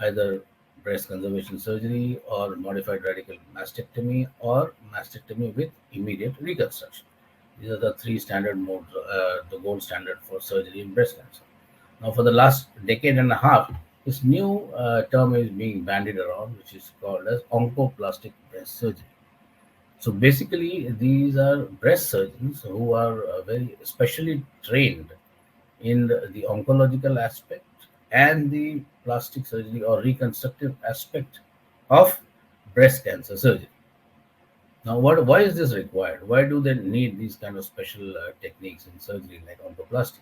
D: either breast conservation surgery or modified radical mastectomy or mastectomy with immediate reconstruction. These are the three standard modes, the gold standard for surgery in breast cancer. Now, for the last decade and a half, this new term is being bandied around, which is called as oncoplastic breast surgery. So basically, these are breast surgeons who are very specially trained in the oncological aspect and the plastic surgery or reconstructive aspect of breast cancer surgery. Now, why is this required? Why do they need these kind of special techniques in surgery like oncoplasty?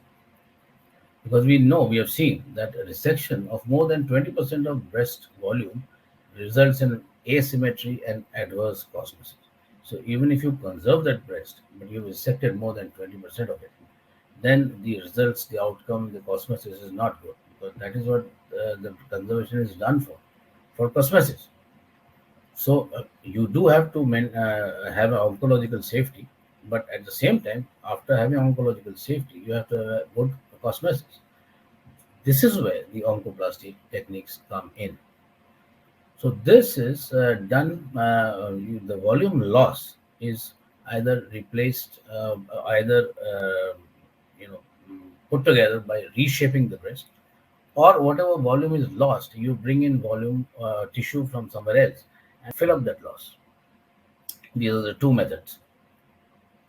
D: Because we have seen that a resection of more than 20% of breast volume results in asymmetry and adverse cosmesis. So even if you conserve that breast, but you've resected more than 20% of it, then the results, the outcome, the cosmesis is not good, because that is what the conservation is done for cosmesis. So you do have to have an oncological safety, but at the same time, after having oncological safety, you have to have good cosmesis. This is where the oncoplasty techniques come in. So this is done. The volume loss is either replaced, put together by reshaping the breast, or whatever volume is lost, you bring in volume tissue from somewhere else and fill up that loss. These are the two methods.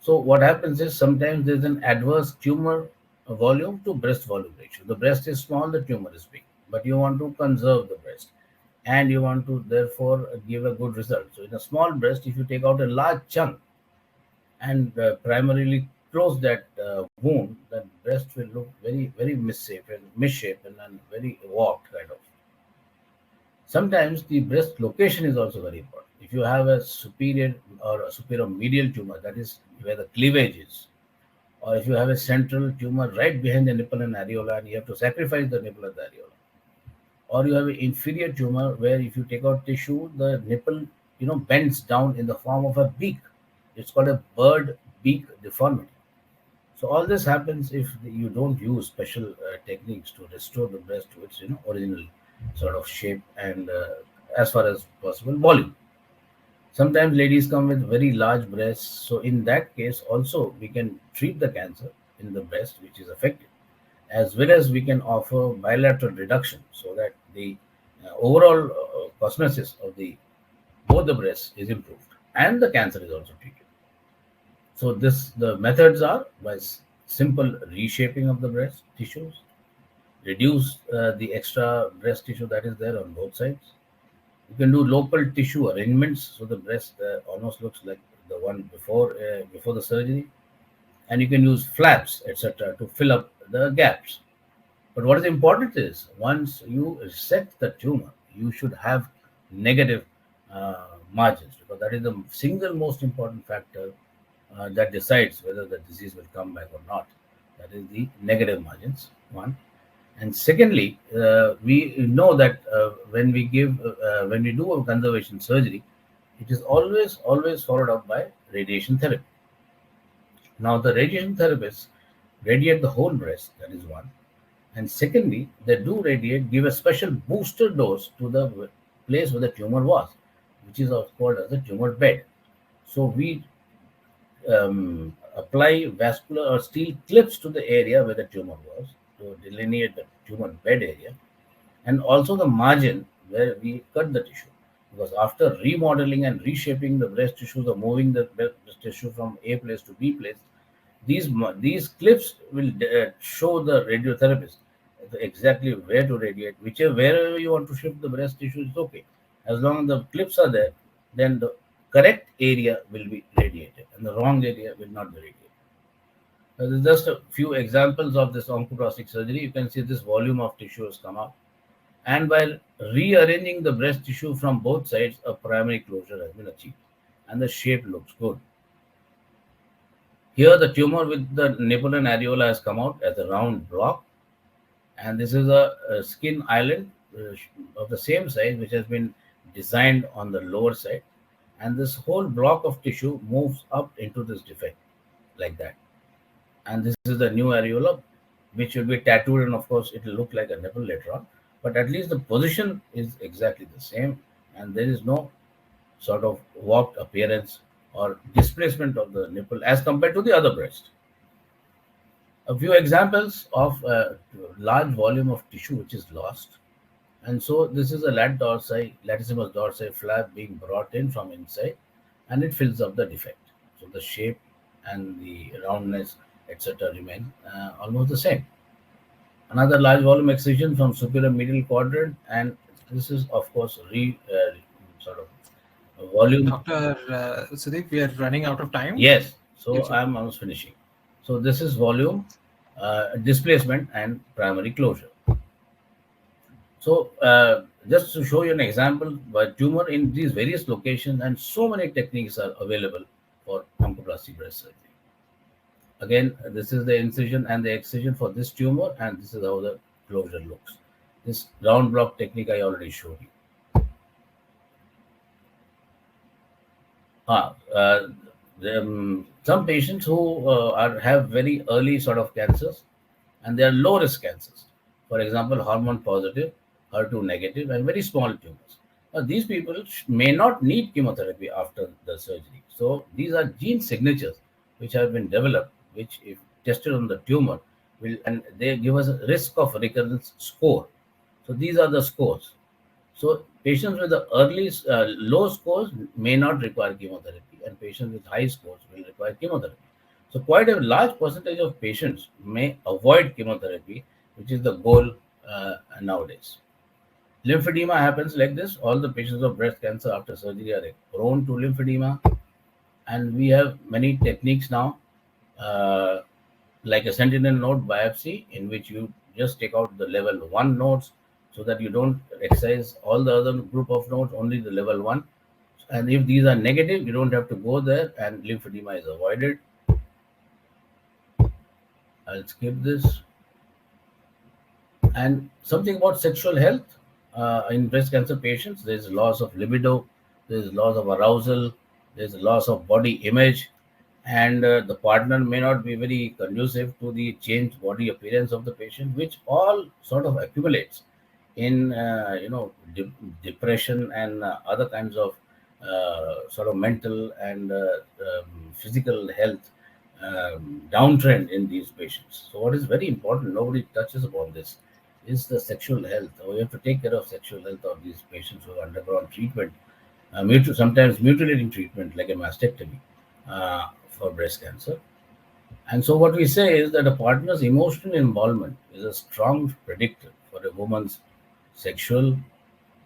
D: So what happens is sometimes there's an adverse tumor volume to breast volume ratio. The breast is small, the tumor is big, but you want to conserve the breast, and you want to therefore give a good result. So in a small breast, if you take out a large chunk and primarily close that wound, that breast will look very, very misshapen and very warped kind of. Sometimes the breast location is also very important. If you have a superior or a superior medial tumor, that is where the cleavage is, or if you have a central tumor right behind the nipple and areola, and you have to sacrifice the nipple and the areola, or you have an inferior tumor where if you take out tissue, the nipple bends down in the form of a beak. It's called a bird beak deformity. So all this happens if you don't use special techniques to restore the breast to its original sort of shape and as far as possible volume. Sometimes ladies come with very large breasts, so in that case also we can treat the cancer in the breast which is affected, as well as we can offer bilateral reduction so that the overall cosmesis of the both the breasts is improved and the cancer is also treated. So the methods are by simple reshaping of the breast tissues, reduce the extra breast tissue that is there on both sides. You can do local tissue arrangements so the breast almost looks like the one before the surgery, and you can use flaps, etc., to fill up the gaps. But what is important is once you resect the tumor, you should have negative margins, because that is the single most important factor that decides whether the disease will come back or not. That is the negative margins, one. And secondly, we know that when we do a conservation surgery, it is always followed up by radiation therapy. Now, the radiation therapists radiate the whole breast, that is one. And secondly, they do give a special booster dose to the place where the tumor was, which is called as the tumor bed. So we apply vascular or steel clips to the area where the tumor was to delineate the tumor bed area, and also the margin where we cut the tissue. Because after remodeling and reshaping the breast tissues or moving the breast tissue from A place to B place, these clips will show the radiotherapist exactly where to radiate. Wherever you want to shift the breast tissue is okay. As long as the clips are there, then the correct area will be radiated and the wrong area will not be radiated. There's just a few examples of this oncoplastic surgery. You can see this volume of tissue has come out. And while rearranging the breast tissue from both sides, a primary closure has been achieved and the shape looks good. Here the tumor with the nipple and areola has come out as a round block, and this is a skin island of the same size which has been designed on the lower side, and this whole block of tissue moves up into this defect like that. And this is the new areola which will be tattooed, and of course it will look like a nipple later on, but at least the position is exactly the same and there is no sort of warped appearance or displacement of the nipple as compared to the other breast. A few examples of a large volume of tissue which is lost. And so this is a latissimus dorsi flap being brought in from inside, and it fills up the defect. So the shape and the roundness, etc., remain almost the same. Another large volume excision from superior medial quadrant, and this is of course sort of volume.
A: Dr. Sudeep, we are running out of time.
D: Yes, so
A: Yes, sir.
D: I'm almost finishing. So this is volume, displacement, and primary closure. So just to show you an example, by tumor in these various locations, and so many techniques are available for oncoplastic breast surgery. Again, this is the incision and the excision for this tumor, and this is how the closure looks. This round block technique I already showed you. Some patients who have very early sort of cancers, and they are low risk cancers. For example, hormone positive, HER2 negative, and very small tumors. Now, these people may not need chemotherapy after the surgery. So these are gene signatures which have been developed, which if tested on the tumor, and they give us a risk of recurrence score. So these are the scores. So patients with the early low scores may not require chemotherapy, and patients with high scores will require chemotherapy. So quite a large percentage of patients may avoid chemotherapy, which is the goal nowadays. Lymphedema happens like this. All the patients of breast cancer after surgery are prone to lymphedema, and we have many techniques now, like a sentinel node biopsy, in which you just take out the level 1 nodes, so that you don't excise all the other group of nodes, only the level 1. And if these are negative, you don't have to go there, and lymphedema is avoided. I'll skip this. And something about sexual health. In breast cancer patients, there is loss of libido, there is loss of arousal, there is loss of body image, and the partner may not be very conducive to the changed body appearance of the patient, which all sort of accumulates in depression and other kinds of sort of mental and physical health downtrend in these patients. So what is very important, nobody touches upon this, is the sexual health. We have to take care of sexual health of these patients who have undergone treatment, sometimes mutilating treatment like a mastectomy for breast cancer. And so what we say is that a partner's emotional involvement is a strong predictor for a woman's sexual,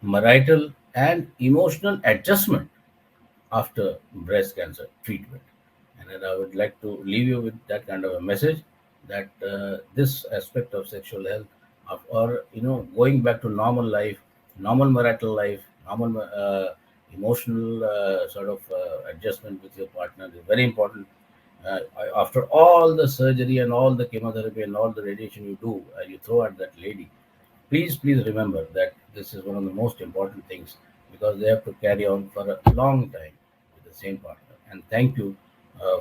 D: marital, and emotional adjustment after breast cancer treatment. And then I would like to leave you with that kind of a message that this aspect of sexual health, or going back to normal life, normal marital life, normal emotional sort of adjustment with your partner is very important. After all the surgery and all the chemotherapy and all the radiation you do, you throw at that lady, please remember that this is one of the most important things, because they have to carry on for a long time with the same partner. And thank you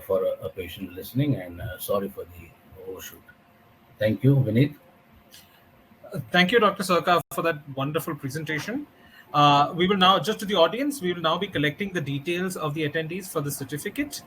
D: for a patient listening, and sorry for the overshoot. Thank you, Vineet.
A: Thank you, Dr. Sarkar, for that wonderful presentation. We will now, just to the audience, we will now be collecting the details of the attendees for the certificate.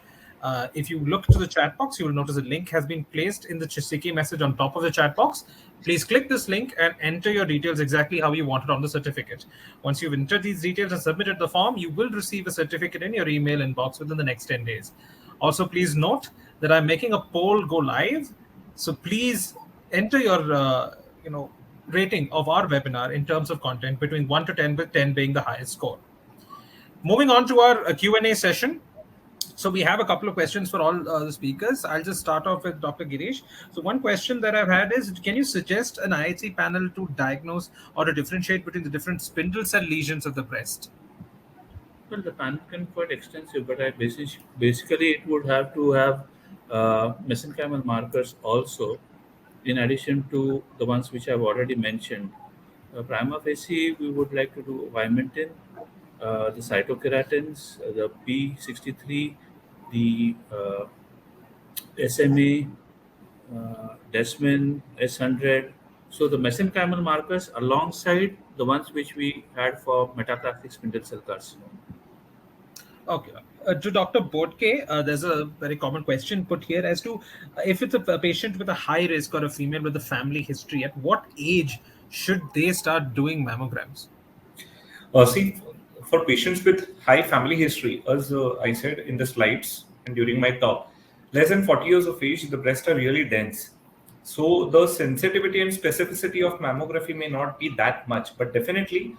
A: If you look to the chat box, you will notice a link has been placed in the sticky message on top of the chat box. Please click this link and enter your details exactly how you want it on the certificate. Once you've entered these details and submitted the form, you will receive a certificate in your email inbox within the next 10 days. Also, please note that I'm making a poll go live. So please enter your rating of our webinar in terms of content between 1 to 10, with 10 being the highest score. Moving on to our Q&A session. So we have a couple of questions for all the speakers. I'll just start off with Dr. Girish. So one question that I've had is, can you suggest an IHC panel to diagnose or to differentiate between the different spindle cell lesions of the breast?
B: Well, the panel can be quite extensive, but basically it would have to have mesenchymal markers also, in addition to the ones which I've already mentioned. Prima facie, we would like to do vimentin, the cytokeratins, the P63, the SMA, Desmin, S100. So the mesenchymal markers alongside the ones which we had for metaplastic spindle cell carcinoma.
A: Okay. To Dr. Bodke, there's a very common question put here as to if it's a patient with a high risk or a female with a family history, at what age should they start doing mammograms?
C: See, for patients with high family history, as I said in the slides and during my talk, less than 40 years of age, the breasts are really dense. So the sensitivity and specificity of mammography may not be that much, but definitely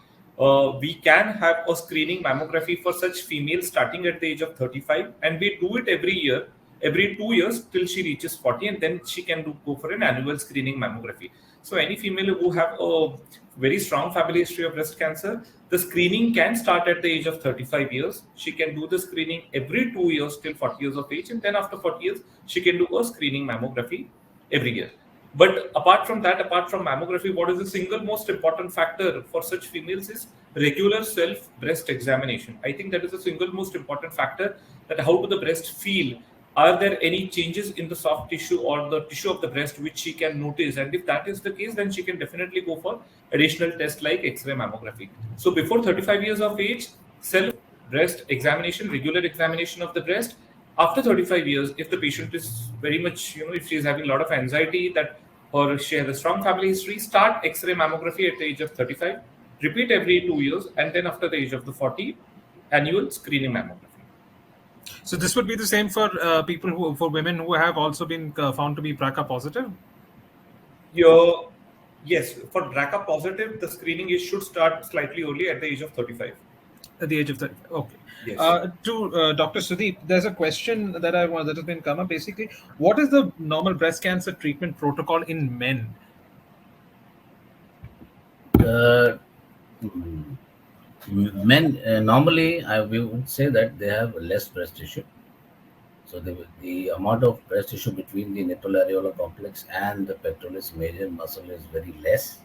C: we can have a screening mammography for such females starting at the age of 35, and we do it every year, every 2 years till she reaches 40, and then she can go for an annual screening mammography. So any female who have a very strong family history of breast cancer, the screening can start at the age of 35 years. She can do the screening every 2 years till 40 years of age, and then after 40 years, she can do a screening mammography every year. But apart from that, apart from mammography, what is the single most important factor for such females is regular self breast examination. I think that is the single most important factor, that how do the breast feel? Are there any changes in the soft tissue or the tissue of the breast which she can notice? And if that is the case, then she can definitely go for additional tests like X-ray mammography. So before 35 years of age, self breast examination, regular examination of the breast. After 35 years, if the patient is very much, if she is having a lot of anxiety or she has a strong family history, start X-ray mammography at the age of 35, repeat every 2 years, and then after the age of the 40, annual screening mammography.
A: So this would be the same for for women who have also been found to be BRCA positive?
C: Yes, for BRCA positive, the screening should start slightly early at the age of 35.
A: At the age of 30. Okay.
C: Yes.
A: To Dr. Sudeep, there's a question that that has been come up. Basically, what is the normal breast cancer treatment protocol in men?
D: Men normally, we would say that they have less breast tissue. So the amount of breast tissue between the nipple areolar complex and the pectoralis major muscle is very less.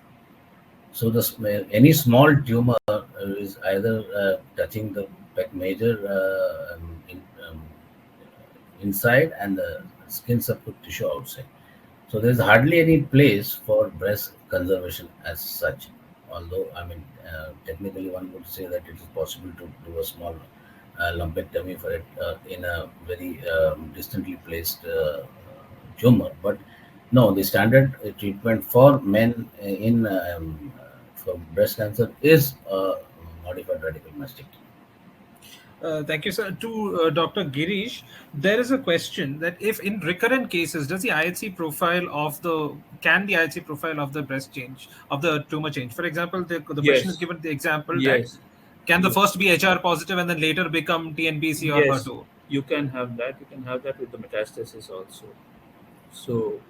D: So any small tumor is either touching the pec major inside and the skin subcut tissue outside. So there's hardly any place for breast conservation as such, although I mean technically one would say that it is possible to do a small lumpectomy for it in a very distantly placed tumor, but no, the standard treatment for men for breast cancer is modified radical mastectomy.
A: Thank you, sir. To Dr. Girish, there is a question that if in recurrent cases, does the IHC profile of the profile of the breast change, of the tumor change? For example, the patient is
B: Yes.
A: given the example that
B: Yes.
A: can the first be HR positive and then later become TNBC or
B: Yes.
A: HER2?
B: You can have that. You can have that with the metastasis also. So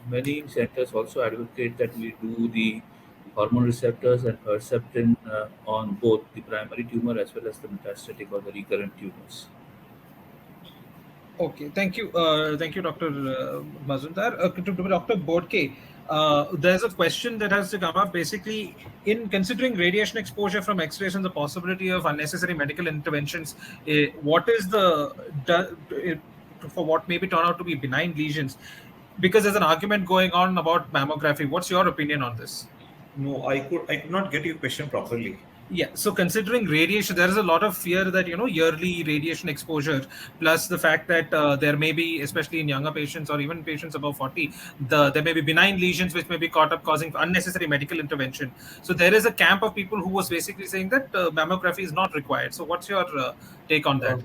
B: many centers also advocate that we do the hormone receptors and Herceptin on both the primary tumor as well as the metastatic or the recurrent tumors.
A: Okay, thank you, Dr. Mazumdar. To Dr. Bodke, there's a question that has to come up. Basically, in considering radiation exposure from X-rays and the possibility of unnecessary medical interventions, what is for what maybe turn out to be benign lesions? Because there's an argument going on about mammography. What's your opinion on this?
C: No, I could not get your question properly.
A: Yeah, so considering radiation, there is a lot of fear that yearly radiation exposure, plus the fact that there may be, especially in younger patients or even patients above 40, there may be benign lesions which may be caught up causing unnecessary medical intervention. So there is a camp of people who was basically saying that mammography is not required. So what's your take on that?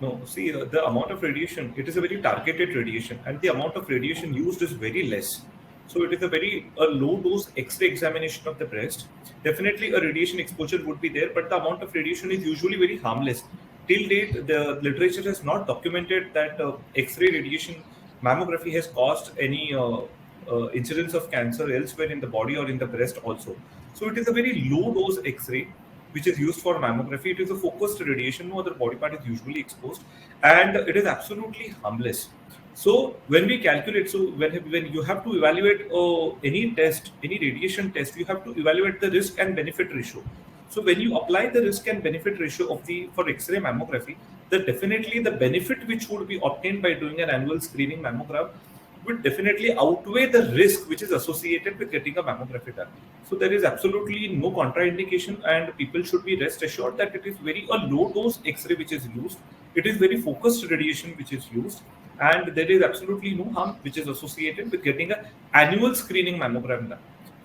C: No, see, the amount of radiation, it is a very targeted radiation, and the amount of radiation used is very less. So it is a low dose X-ray examination of the breast. Definitely a radiation exposure would be there, but the amount of radiation is usually very harmless. Till date, the literature has not documented that X-ray radiation mammography has caused any incidence of cancer elsewhere in the body or in the breast also. So it is a very low dose X-ray which is used for mammography. It is a focused radiation, no other body part is usually exposed, and it is absolutely harmless. So when we calculate, so when you have to evaluate any test, any radiation test, you have to evaluate the risk and benefit ratio. So when you apply the risk and benefit ratio for X-ray mammography, then definitely the benefit which would be obtained by doing an annual screening mammogram would definitely outweigh the risk which is associated with getting a mammography done. So there is absolutely no contraindication, and people should be rest assured that it is very a low dose X-ray which is used. It is very focused radiation which is used, and there is absolutely no harm which is associated with getting an annual screening mammogram done.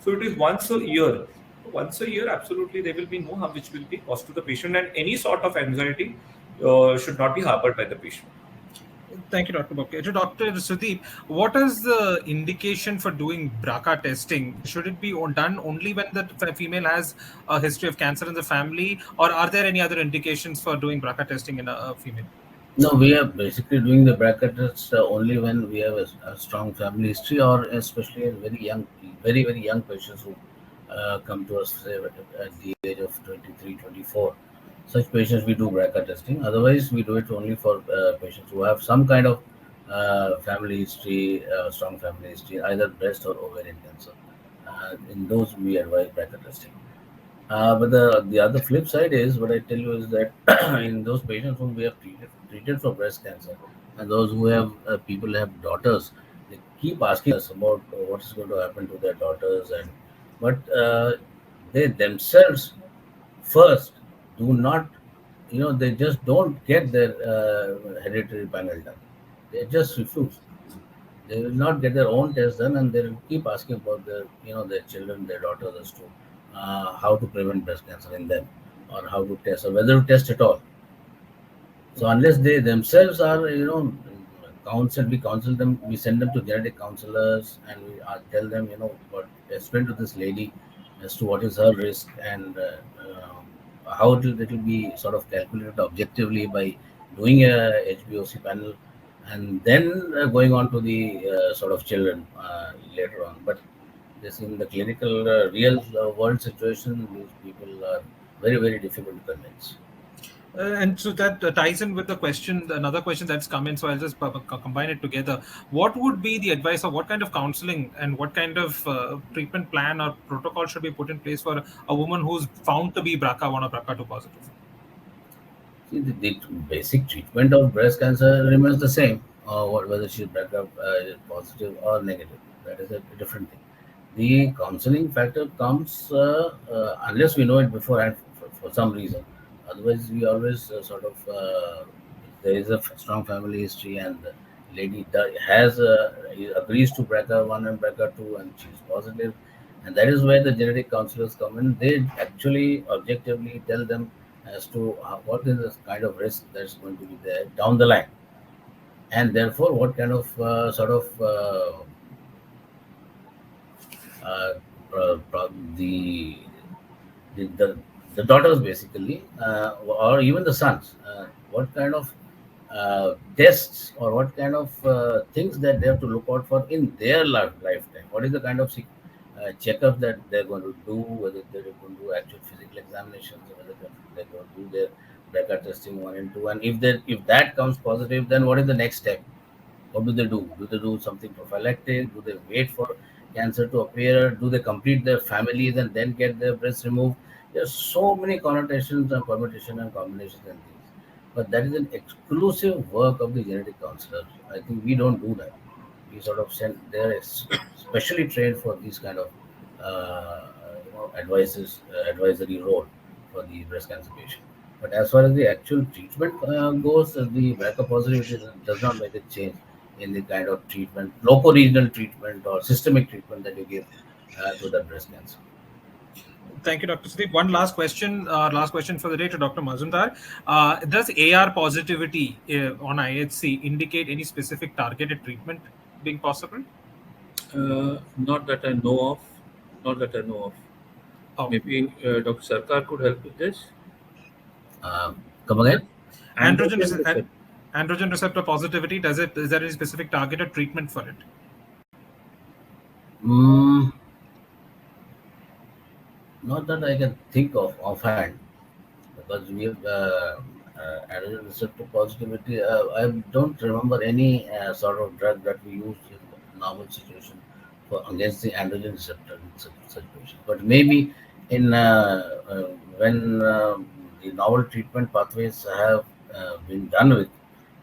C: So it is once a year. Once a year, absolutely there will be no harm which will be caused to the patient, and any sort of anxiety should not be harbored by the patient.
A: Thank you, Dr. Bodke. To Dr. Sudeep, what is the indication for doing BRCA testing? Should it be done only when the female has a history of cancer in the family, or are there any other indications for doing BRCA testing in a female?
D: No, we are basically doing the BRCA tests only when we have a strong family history, or especially in very, very young patients who come to us, say, at the age of 23, 24. Such patients we do BRCA testing. Otherwise, we do it only for patients who have some kind of family history, strong family history, either breast or ovarian cancer. In those, we advise BRCA testing. But the other flip side is what I tell you is that in those patients whom we have treated for breast cancer, and those who have people have daughters, they keep asking us about what is going to happen to their daughters, but they themselves first do not, they just don't get their hereditary panel done. They just refuse. They will not get their own test done, and they will keep asking about their children, their daughters as to how to prevent breast cancer in them, or how to test, or whether to test at all. So unless they themselves are, we counsel them, we send them to genetic counselors, and we tell them, explain to this lady as to what is her risk, and how it will be sort of calculated objectively by doing a HbOc panel, and then going on to the sort of children later on. But this in the clinical real world situation, these people are very, very difficult to convince.
A: And so that ties in with the question, another question that's come in. So I'll just combine it together. What would be the advice, or what kind of counseling and what kind of treatment plan or protocol should be put in place for a woman who's found to be BRCA1 or BRCA2 positive?
D: See, the basic treatment of breast cancer remains the same, whether she's BRCA positive or negative. That is a different thing. The counseling factor comes unless we know it beforehand for some reason. Otherwise, we always there is a strong family history, and the lady agrees to BRCA1 and BRCA2, and she's positive, and that is where the genetic counselors come in. They actually objectively tell them as to what is the kind of risk that's going to be there down the line, and therefore what kind of the daughters basically, or even the sons, what kind of tests or what kind of things that they have to look out for in their lifetime. What is the kind of checkup that they're going to do, whether they're going to do actual physical examinations, or whether they're going to do their BRCA testing 1 and 2. And if that comes positive, then what is the next step? What do they do? Do they do something prophylactic? Do they wait for cancer to appear? Do they complete their families and then get their breast removed? There's so many connotations and permutations and combinations and things. But that is an exclusive work of the genetic counselor. I think we don't do that. We sort of send, they're specially trained for these kind of advisory role for the breast cancer patient. But as far as the actual treatment goes, the BRCA positivity does not make a change in the kind of treatment, loco-regional treatment or systemic treatment that you give to the breast cancer.
A: Thank you, Dr. Sudeep. One last question for the day to Dr. Mazumdar. Does AR positivity on IHC indicate any specific targeted treatment being possible?
B: Not that I know of.
A: Oh.
B: Maybe Dr. Sarkar could help with this.
D: Come again?
A: Androgen receptor positivity, is there any specific targeted treatment for it?
D: Not that I can think of offhand, because we have androgen receptor positivity. I don't remember any sort of drug that we use in normal situation against the androgen receptor situation. But maybe in when the novel treatment pathways have been done with,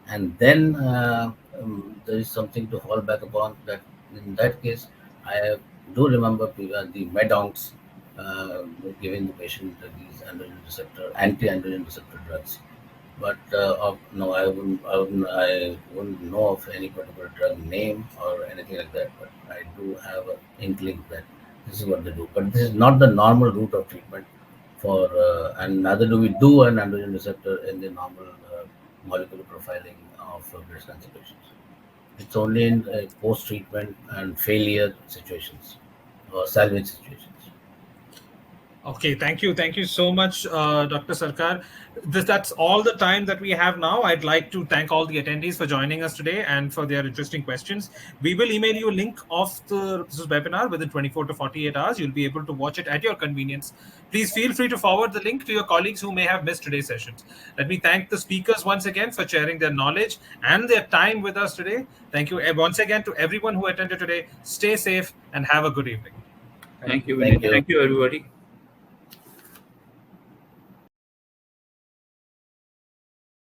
D: and then there is something to fall back upon. That in that case, I do remember the medoncs giving the patient these anti-androgen receptor drugs. But no, I wouldn't know of any particular drug name or anything like that. But I do have an inkling that this is what they do. But this is not the normal route of treatment for, and neither do we do an androgen receptor in the normal molecular profiling of breast cancer patients. It's only in post-treatment and failure situations or salvage situations.
A: Okay, thank you so much, Dr. Sarkar. That's all the time that we have now. I'd like to thank all the attendees for joining us today and for their interesting questions. We will email you a link of this webinar within 24 to 48 hours. You'll be able to watch it at your convenience. Please feel free to forward the link to your colleagues who may have missed today's sessions. Let me thank the speakers once again for sharing their knowledge and their time with us today. Thank you once again to everyone who attended today. Stay safe and have a good evening.
B: Thank you,
D: Thank you.
B: Thank you, everybody.